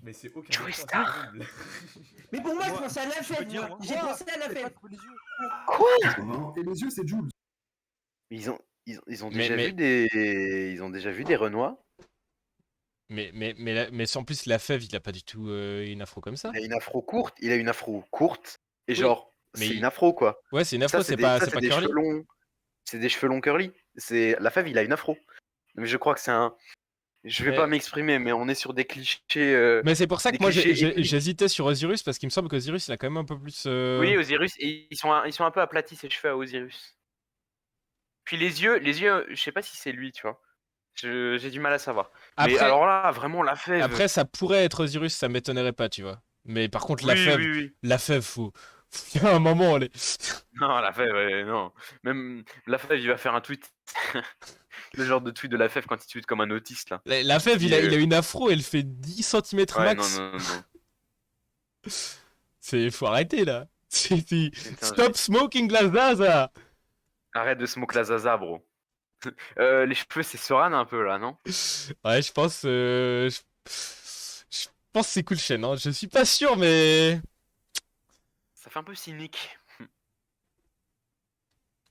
Mais c'est aucun
Joey
rapport, c'est
Star.
horrible.
Mais pour moi, je
Moi,
pensais à la
je peux
fête,
dire,
moi.
moi.
J'ai pensé à la
J'ai pas
fête.
trouvé les yeux.
Et les yeux, c'est Jules.
Ils ont
Mais-
déjà
mais-
vu des Renois.
Mais sans plus, la fève, il a pas du tout une afro comme ça.
Il a une afro courte. Il a une afro courte. Et
Oui,
genre,
mais
c'est
il-
une afro quoi.
Ouais, c'est une afro, c'est
des,
pas,
ça,
c'est pas
des
curly.
cheveux longs. C'est des cheveux longs curly. La fève, il a une afro. Mais je crois que c'est un. Je vais
Mais-
pas m'exprimer, mais on est sur des clichés.
Mais c'est pour ça que
des
moi
clichés ethniques.
j'hésitais sur Osiris parce qu'il me semble qu'Osiris il a quand même un peu plus.
Oui, Osiris, et ils sont un peu aplatis ses cheveux à Osiris. Puis les yeux, je sais pas si c'est lui, tu vois. J'ai du mal à savoir. Mais
Après,
alors là, vraiment la fève.
après, ça pourrait être Osiris, ça m'étonnerait pas, tu vois. Mais par contre,
oui, oui, oui.
la fève, faut. Il y a un moment, elle est.
Non, la fève, ouais, non. Même la fève, il va faire un tweet. Le genre de tweet de la fève quand il tweet comme un autiste là.
La fève, il a une afro, elle fait 10 cm
Ouais,
max.
non.
Faut arrêter là.
Putain,
Stop smoking la zaza.
Arrête de smoke la zaza, bro. Les cheveux, c'est Soran un peu là, non?
Ouais, je pense. Je pense que c'est cool chaîne, hein. Je suis pas sûr, mais.
Ça fait un peu cynique.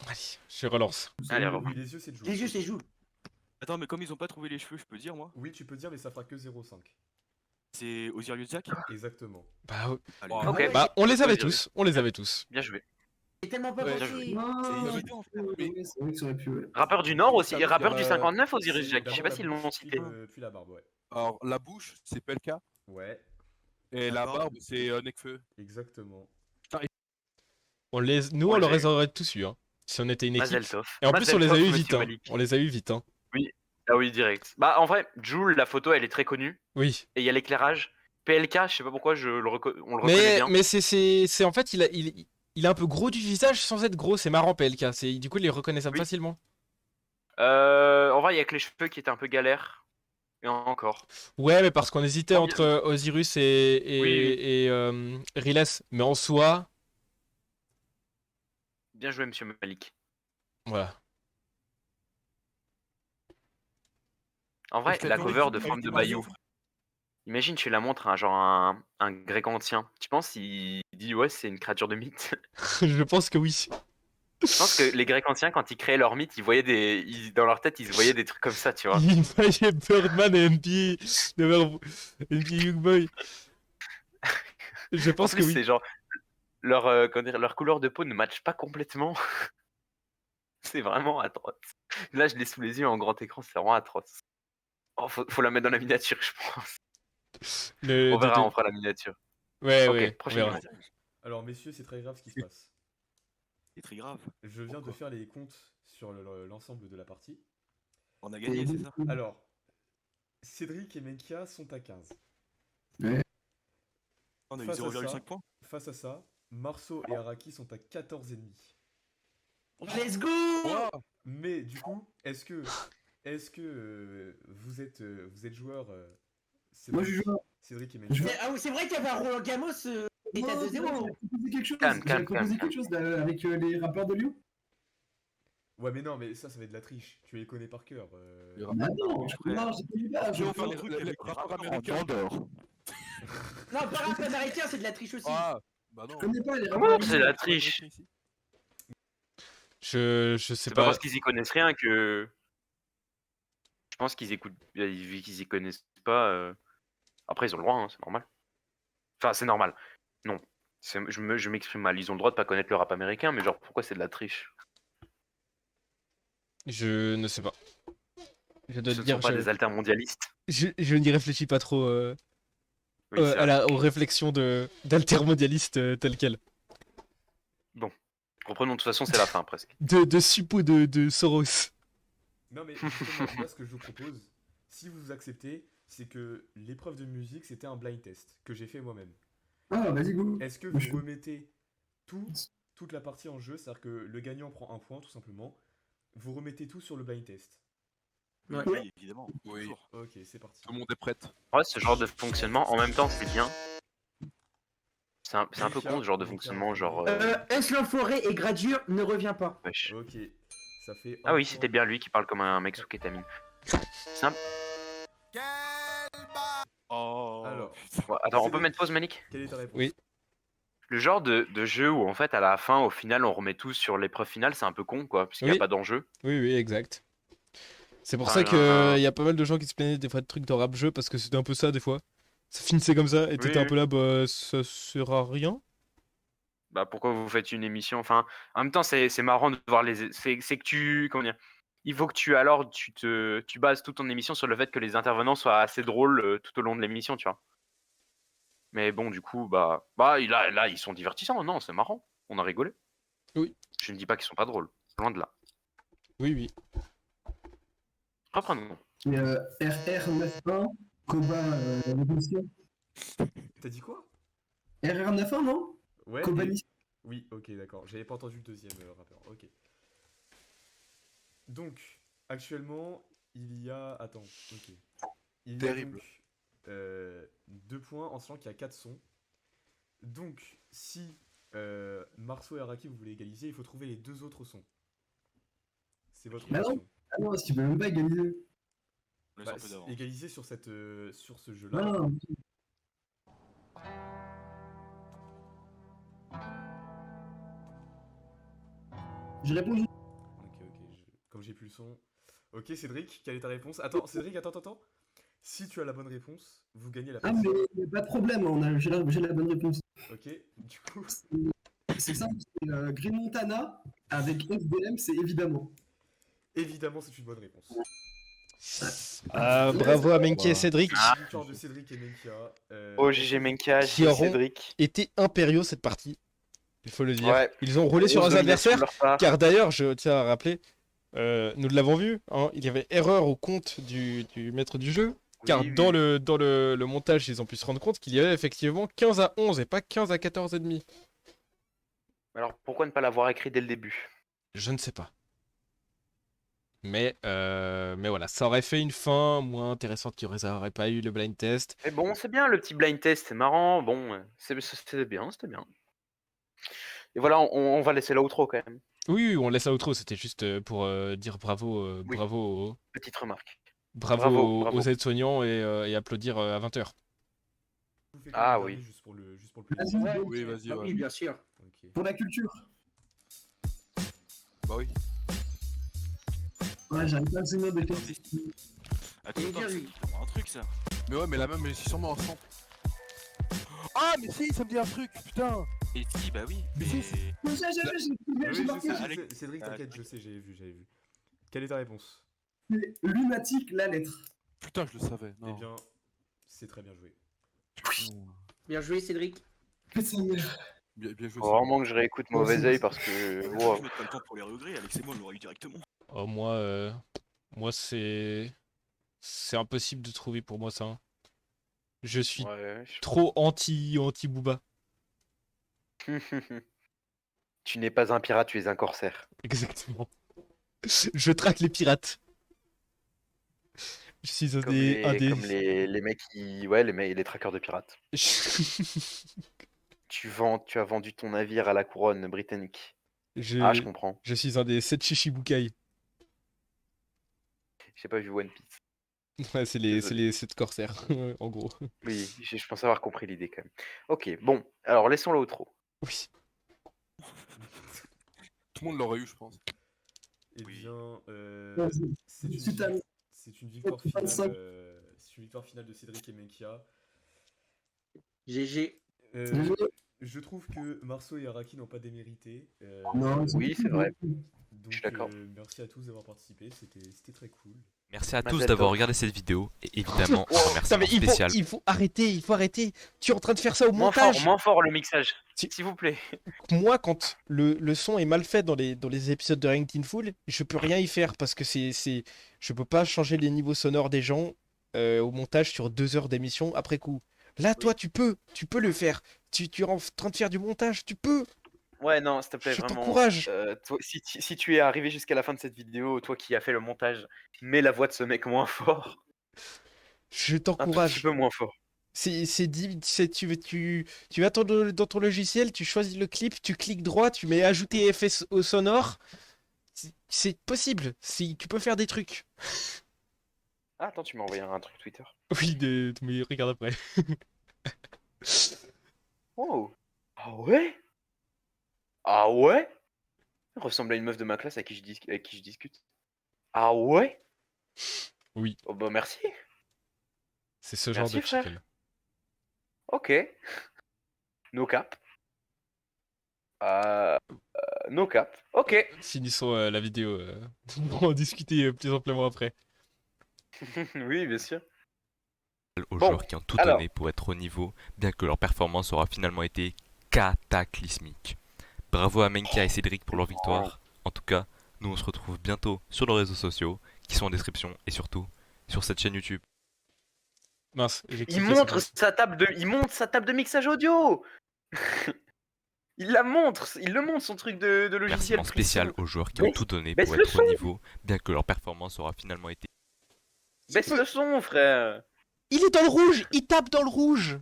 Allez, je relance.
Allez,
Oui,
reprends.
les yeux, c'est Jules.
Les yeux, c'est Jules.
Attends, mais comme ils ont pas trouvé les cheveux, je peux dire, moi.
Oui, tu peux dire, mais ça fera que 0,5.
C'est Osiris Jack.
Exactement.
Bah,
Allez.
Ouais.
Ok,
bah, on les avait
Osiris.
tous. On les avait tous.
Bien joué.
J'ai tellement pas
Ouais,
pensé.
C'est évident, frère. Mais
C'est vrai que ça aurait pu, ouais.
Rappeur du Nord aussi,
Ça
et
veut dire,
rappeur du 59 Osiris
C'est
Jack. Je sais
d'abord
pas
la
s'ils l'ont
bouche,
cité.
puis la barbe, ouais.
alors, la bouche, c'est Pelka.
Ouais,
Et
La
la
barbe,
barbe, c'est Nekfeu.
exactement.
Nous,
On
on
les a
les
eu.
aurait tous eu, hein. Si on était une équipe.
Mazel tov.
Et en plus, on les a
Mazel
eu
tov,
vite,
monsieur
hein.
Malik.
On les a eu vite, hein.
Ah oui, direct. Bah en vrai, Joule, la photo, elle est très connue.
Oui.
Et il y a l'éclairage. PLK, je sais pas pourquoi on le reconnaît bien.
Mais c'est en fait, il est un peu gros du visage sans être gros. C'est marrant, PLK. Du coup, il est reconnaissable
Oui.
facilement.
En vrai, il y a que les cheveux qui étaient un peu galères. Et encore.
Ouais, mais parce qu'on hésitait
Oh,
entre Osiris et
Oui.
Riles. Mais en soi,
Bien joué, monsieur Malik.
voilà.
En vrai,
Parce
la
que
cover de
avec
Forme
des
de
maillots.
Bayou. Imagine, tu la montres à un grec ancien. Tu penses il dit ouais, c'est une créature de mythe?
Je pense que oui.
Je pense que les Grecs anciens, quand ils créaient leur mythe, ils voyaient dans leur tête, ils se voyaient des trucs comme ça, tu vois.
Il voyait Birdman et NBA Young Boy. Je
En
pense que
plus,
oui.
c'est genre comment dire, leur couleur de peau ne matche pas complètement. C'est vraiment atroce. Là, je l'ai sous les yeux en grand écran, c'est vraiment atroce. Oh, faut la mettre dans la miniature, je pense. On verra, on fera la miniature.
Ouais,
Ok,
ouais, on
prochaine
verra.
image.
Alors, messieurs, c'est très grave ce qui se passe.
C'est très grave.
Je viens de
Pourquoi
faire les comptes sur l'ensemble de la partie.
On a gagné, c'est ça?
Alors, Cédric et Menkia sont à 15.
On a eu
Face à
0,5
ça.
points.
Face à ça, Marceau et Araki sont à 14,5.
Let's go.
Mais du coup, est-ce que vous êtes joueur
Moi, je joue.
Cédric et Menkia.
Je-
Ah oui, c'est vrai qu'il y avait un Roland Gamos et t'as 2-0.
J'avais proposé quelque chose.
Calme,
J'avais
calme,
proposé
calme,
quelque chose avec les rappeurs de Lyon.
Ouais, mais non, mais ça va être de la triche. Tu les connais par cœur.
Les
Ah non,
je ferais-
non, j'ai pas eu là.
Je vais
je-
faire des trucs avec les
rappeurs
rappeurs
américains.
américains.
Non, pas rap américain, c'est de la triche aussi.
Ah, bah non.
Je connais pas les
Comment
rappeurs
c'est la
américains.
triche?
Je sais
C'est pas
pas.
parce qu'ils y connaissent rien que. Je pense qu'ils écoutent. Vu qu'ils y connaissent pas. Après, ils ont le droit, hein, c'est normal. Enfin, c'est normal. Non. Je m'exprime mal. Ils ont le droit de pas connaître le rap américain, mais genre, pourquoi c'est de la triche?
Je ne sais pas. Je dois
Ce
te
ne
dire,
sont pas des altermondialistes.
je n'y réfléchis pas trop
Oui, c'est vrai.
aux réflexions d'altermondialistes telles quelles.
Reprenons, de toute façon, c'est la fin presque.
De Suppo de Soros.
Non, mais justement, moi, ce que je vous propose, si vous acceptez, c'est que l'épreuve de musique, c'était un blind test que j'ai fait moi-même.
Ah, vas-y, go.
Est-ce que
Moi,
vous
je-
remettez toute la partie en jeu, c'est-à-dire que le gagnant prend un point, tout simplement. Vous remettez tout sur le blind test.
Oui, évidemment.
Oui.
Toujours.
Ok, c'est parti.
Tout le monde est prêt.
Ouais, ce genre de fonctionnement, en même temps, c'est bien. C'est un peu con ce genre de fonctionnement, genre.
S l'enfoiré et Gradure ne revient pas.
Wesh.
Ok, ça fait.
Ah
un
oui,
point.
c'était bien lui qui parle comme un mec sous kétamine. C'est un-
Oh.
Alors,
Ouais, attends, on peut mettre pause, Manic?
quelle est ta réponse?
Oui.
Le genre de jeu où en fait à la fin, au final, on remet tout sur l'épreuve finale, c'est un peu con quoi, puisqu'il n'y
Oui.
a pas d'enjeu.
Oui, exact. C'est pour
Enfin,
ça qu'il y a pas mal de gens qui se plaignaient des fois de trucs de rap jeu parce que c'était un peu ça des fois. Ça finissait comme ça et t'étais un
Oui.
peu là, bah ça sert à rien.
Bah pourquoi vous faites une émission? Enfin, en même temps, c'est marrant de voir les. C'est que tu. Comment dire? Il faut que tu bases toute ton émission sur le fait que les intervenants soient assez drôles tout au long de l'émission, tu vois. Mais bon, du coup, là, ils sont divertissants. Non, c'est marrant. On a rigolé.
Oui.
Je ne dis pas qu'ils sont pas drôles. Loin de là.
Oui.
Reprenons.
Et RR91, Koba, l'émission.
T'as dit quoi?
RR91, non?
Ouais.
Koba
et-
Nissan.
Oui, ok, d'accord. J'avais pas entendu le deuxième rappeur. Ok. Donc, actuellement, il y a. Attends, ok. Il y a
Terrible.
donc 2 points en sachant qu'il y a 4 sons. Donc, si Marceau et Araki vous voulez égaliser, il faut trouver les 2 autres sons. C'est votre
Bah non.
mission.
Ah non, parce qu'il peut même pas égaliser.
On laisse
Bah,
un peu d'avance.
égaliser sur sur ce jeu-là.
Non, non. Je réponds juste.
Ok, comme j'ai plus le son. Ok, Cédric, quelle est ta réponse? Attends, Cédric, attends. Si tu as la bonne réponse, vous gagnez la
Ah,
place.
mais pas de problème, j'ai la bonne réponse.
Ok, du coup.
C'est simple, c'est Green Montana avec FDM, c'est évidemment.
Évidemment, c'est une bonne réponse.
Bravo à Menki et Cédric
Ah.
Victoire de Cédric et Menkia.
Oh, GG Menka,
Qui
GG
auront-
Cédric.
étaient impériaux cette partie. Il faut le dire.
Ouais.
Ils ont roulé sur
Grosse
leurs
domination de
adversaires.
leur part.
Car d'ailleurs, je tiens à rappeler, nous l'avons vu, hein, il y avait erreur au compte du maître du jeu. Car
Oui,
dans,
oui.
le montage, ils ont pu se rendre compte qu'il y avait effectivement 15 à 11 et pas 15 à 14 et demi.
Alors pourquoi ne pas l'avoir écrit dès le début?
Je ne sais pas. Mais voilà, ça aurait fait une fin moins intéressante qu'il aurait pas eu le blind test.
Mais bon, c'est bien le petit blind test, c'est marrant. Bon, c'était bien, c'était bien. Et voilà, on va laisser l'outro quand même.
Oui, on laisse l'outro, c'était juste pour dire
Oui.
bravo
Petite remarque.
aux
Bravo.
aides-soignants et applaudir à 20h.
Je vous fais
Ah
comme le
oui.
dernier, juste pour le plaisir.
Vas-y,
Oui, vas-y,
Ah
ouais.
oui, bien sûr.
Ok.
pour la culture.
Bah oui.
Ouais, j'arrive pas à me souvenir de quel.
Attends,
Il est bien,
c'est
lui.
vraiment un truc ça.
Mais ouais, mais la même, elle est sûrement en centre. Ah, mais si, ça me dit un truc, putain.
Et si, bah oui.
Mais
Mais
si,
Oui,
Oui,
j'ai marqué.
Allez.
Cédric, t'inquiète, je sais, j'avais vu. Quelle est ta réponse?
C'est lunatique, la lettre.
Putain, je le savais.
Eh
Non.
bien, c'est très bien joué.
Bien joué, Cédric.
Putain,
Bien joué.
Faut vraiment que je réécoute Mauvais Oeil parce que. Wow.
Je mets pas le temps pour les regrets, Alex et moi on l'aurait eu directement.
Oh, moi c'est impossible de trouver pour moi ça, hein. Je suis
Ouais,
trop anti Booba.
Tu n'es pas un pirate, tu es un corsaire.
Exactement. Je traque les pirates. Je suis
Comme les mecs qui. Ouais, les traqueurs de pirates. Tu as vendu ton navire à la couronne britannique. Ah, je comprends.
Je suis un des 7 Shishibukai.
J'ai pas vu One Piece.
Ouais, c'est les 7 corsaires, en gros.
Oui, je pense avoir compris l'idée quand même. Ok, bon, alors laissons l'outro.
Oui.
Tout le monde l'aurait eu, je pense.
Eh
Oui.
bien,
Vas-y.
c'est une victoire
25.
finale. C'est une victoire finale de Cédric et Menkia.
GG.
Je trouve que Marceau et Araki n'ont pas démérité.
Non,
Oui, c'est vrai.
Donc,
je suis d'accord.
merci à tous d'avoir participé, c'était très cool.
Merci à tous
Mazel
d'avoir
tov.
regardé cette vidéo et évidemment un
Putain,
remerciement
mais
spécial.
il faut arrêter. Tu es en train de faire ça au
Moins
montage.
fort le mixage,
Si-
s'il vous plaît.
Moi, quand le son est mal fait dans les épisodes de Ranked in Full, je peux rien y faire parce que je peux pas changer les niveaux sonores des gens au montage sur 2 heures d'émission après coup. Là, toi, tu peux le faire. Tu es en train de faire du montage, tu peux.
Ouais, non, s'il te plaît,
Je
vraiment.
t'encourage.
Si tu es arrivé jusqu'à la fin de cette vidéo, toi qui as fait le montage, mets la voix de ce mec moins fort.
Je
Un tout petit
t'encourage.
peu moins fort.
Tu vas dans ton logiciel, tu choisis le clip, tu cliques droit, tu mets ajouter effet au sonore. C'est possible. Tu peux faire des trucs.
Ah, attends, tu m'as envoyé un truc Twitter.
Oui, mais regarde après.
Oh. Ah ouais? Ah ouais? Elle ressemble à une meuf de ma classe avec qui je discute. Ah ouais?
Oui,
Oh bah merci.
c'est ce genre
Merci,
de
frère.
chicken.
Ok. No cap. No cap. Ok.
Finissons la vidéo pour en discuter plus amplement après.
Oui, bien sûr.
Aux
Bon,
joueurs qui ont tout
alors.
donné pour être au niveau, bien que leur performance aura finalement été cataclysmique. Bravo à Menka et Cédric pour leur victoire. En tout cas, nous on se retrouve bientôt sur nos réseaux sociaux, qui sont en description, et surtout sur cette chaîne YouTube.
Mince, j'ai
Il
cliqué
montre
sur
il monte sa table de mixage audio. Il la montre, il le montre son truc de logiciel
Remerciement spécial
Prison.
aux joueurs qui ont
Baisse-
tout donné
baisse
pour
le
être au
son.
niveau, bien que leur performance aura finalement été
Baisse le son, frère.
Il est dans le rouge, il tape dans le rouge.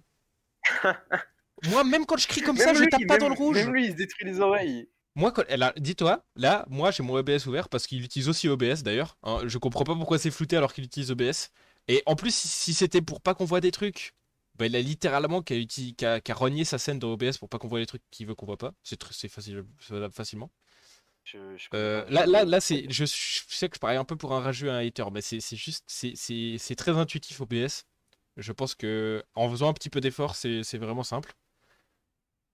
Moi, même quand je crie comme ça,
Même
je
lui,
tape pas dans le rouge.
même lui, il se détruit les oreilles.
Moi, dis-toi, là, moi j'ai mon OBS ouvert parce qu'il utilise aussi OBS d'ailleurs. Hein, je comprends pas pourquoi c'est flouté alors qu'il utilise OBS. Et en plus, si c'était pour pas qu'on voit des trucs, bah, il a littéralement qu'à renier sa scène dans OBS pour pas qu'on voit les trucs qu'il veut qu'on voit pas. C'est facile, faisable facilement.
Je connais pas.
Là, je sais que je parie un peu pour un rageux et un hater, mais c'est juste, c'est très intuitif OBS. Je pense que en faisant un petit peu d'effort, c'est vraiment simple.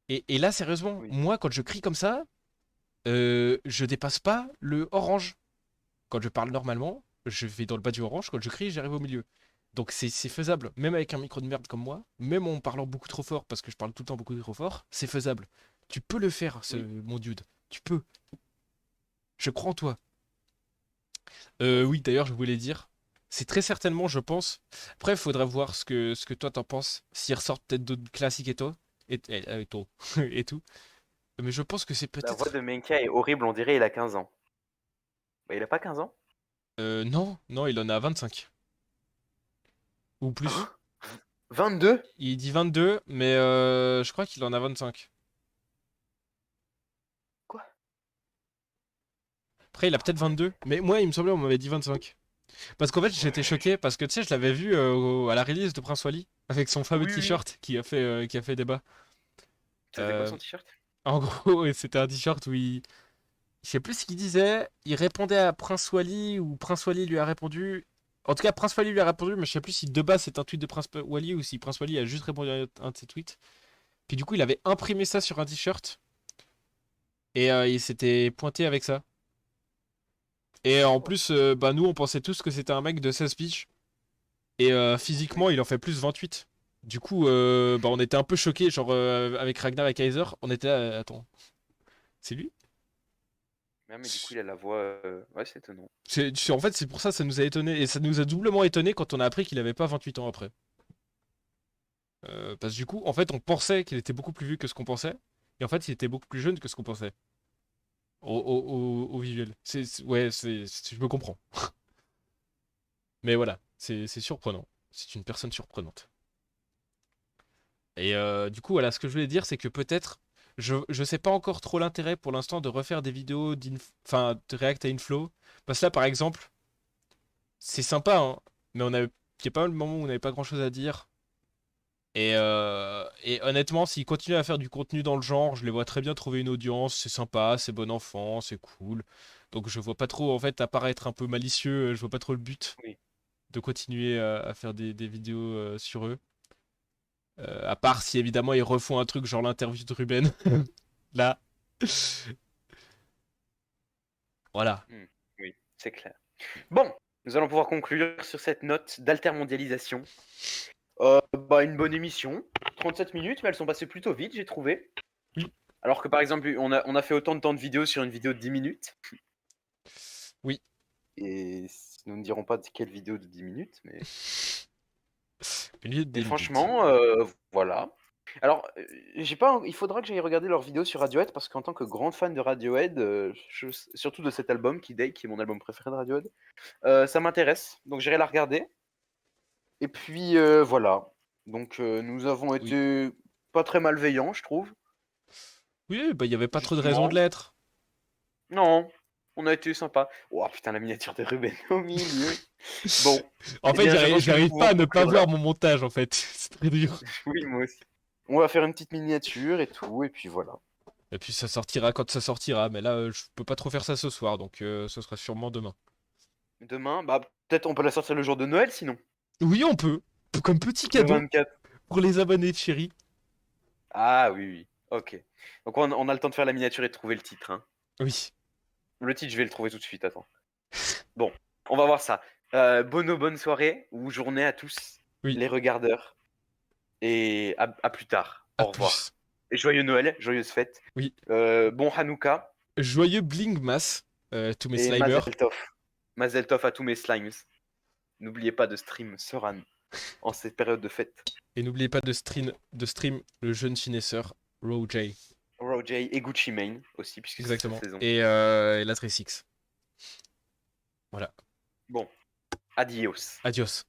Et là, sérieusement,
Oui.
moi, quand je crie comme ça, je dépasse pas le orange. Quand je parle normalement, je vais dans le bas du orange. Quand je crie, j'arrive au milieu. Donc c'est faisable. Même avec un micro de merde comme moi, même en parlant beaucoup trop fort, parce que je parle tout le temps beaucoup trop fort, c'est faisable. Tu peux le faire, mon dude. Tu peux. Je crois en toi. Oui, d'ailleurs, je voulais dire. C'est très certainement, je pense. Après, il faudrait voir ce que toi t'en penses. S'il ressort peut-être d'autres classiques et toi. Et toi. Et tout. Mais je pense que c'est
La voix
peut-être.
de Menka est horrible, on dirait il a 15 ans. Bah, il a pas 15 ans?
Non, non, il en a 25. Ou plus.
22?
Il dit 22, mais je crois qu'il en a 25.
Quoi?
Après, il a peut-être 22, mais moi, il me semblait on m'avait dit 25. Parce qu'en fait, j'étais choqué, parce que tu sais, je l'avais vu à la release de Prince Wally, avec son fameux
Oui, oui.
t-shirt qui a fait débat.
C'était quoi
Euh,
son t-shirt?
En gros, et c'était un t-shirt où il. Je sais plus ce qu'il disait, il répondait à Prince Wally, ou Prince Wally lui a répondu. En tout cas, Prince Wally lui a répondu, mais je sais plus si de base c'est un tweet de Prince Wally ou si Prince Wally a juste répondu à un de ses tweets. Puis du coup, il avait imprimé ça sur un t-shirt. Et il s'était pointé avec ça. Et en plus, bah, nous, on pensait tous que c'était un mec de 16 piges. Et physiquement, il en fait plus 28. Du coup, bah, on était un peu choqués, genre avec Ragnar et Kaiser. On était là, attends, c'est lui?
Ah, mais du coup, il a la voix. Ouais, c'est étonnant.
En fait, c'est pour ça, ça nous a étonné. Et ça nous a doublement étonné quand on a appris qu'il avait pas 28 ans après. Parce que du coup, en fait, on pensait qu'il était beaucoup plus vieux que ce qu'on pensait. Et en fait, il était beaucoup plus jeune que ce qu'on pensait. Au visuel. Ouais, je me comprends. Mais voilà, c'est surprenant. C'est une personne surprenante. Et du coup, voilà, ce que je voulais dire, c'est que peut-être, je sais pas encore trop l'intérêt pour l'instant de refaire des vidéos enfin, de React à Inflow. Parce que là, par exemple, c'est sympa, hein, mais il y a pas mal de moments où on n'avait pas grand-chose à dire. Et honnêtement, s'ils continuent à faire du contenu dans le genre, je les vois très bien trouver une audience, c'est sympa, c'est bon enfant, c'est cool. Donc je vois pas trop, en fait, à part être un peu malicieux, je vois pas trop le but
Oui.
de continuer à faire des vidéos sur eux. À part si évidemment ils refont un truc genre l'interview de Ruben. Là. Voilà.
Oui, c'est clair. Bon, nous allons pouvoir conclure sur cette note d'altermondialisation. Bah, une bonne émission. 37 minutes, mais elles sont passées plutôt vite, j'ai trouvé.
Oui.
Alors que par exemple, on a fait autant de temps de vidéo sur une vidéo de 10 minutes.
Oui.
Et nous ne dirons pas de quelle vidéo de 10 minutes, mais.
Une vidéo de
Mais
10 minutes.
franchement, voilà. Alors, il faudra que j'aille regarder leurs vidéos sur Radiohead parce qu'en tant que grand fan de Radiohead, surtout de cet album Kid A, qui est mon album préféré de Radiohead, ça m'intéresse. Donc j'irai la regarder. Et puis voilà. Donc nous avons été pas très malveillants, je trouve.
Oui, bah il y avait pas trop de raison de l'être.
Non, on a été sympa. Oh putain, la miniature de Ruben au milieu. Bon.
En
Eh
fait,
bien, je pense que nous
j'arrive
pouvons
pas à ne pas
conclure là.
voir mon montage en fait. C'est très dur.
Oui, moi aussi. On va faire une petite miniature et tout, et puis voilà.
Et puis ça sortira quand ça sortira, mais là je peux pas trop faire ça ce soir, donc ce sera sûrement demain.
Demain, bah peut-être on peut la sortir le jour de Noël sinon.
Oui, on peut. Comme petit
Le
cadeau
24.
pour les abonnés de Chéri.
Ah oui, oui. Ok. Donc on a le temps de faire la miniature et de trouver le titre. Hein.
Oui.
Le titre, je vais le trouver tout de suite, attends. Bon, on va voir ça. Bonne soirée ou journée à tous,
Oui.
les regardeurs. Et à plus tard.
À
Au revoir.
plus.
Et joyeux Noël, joyeuse fête.
Oui.
Bon Hanouka.
Joyeux Blingmas, tous mes
Et
slimers.
Mazel Tov. Mazel Tov à tous mes slimes. N'oubliez pas de stream Soran en cette période de fête.
Et n'oubliez pas de stream le jeune finesseur, Roj.
Rojay et Gucci Mane aussi, puisque c'est
Exactement.
sa saison.
Et la 36. Voilà.
Bon, adios.
Adios.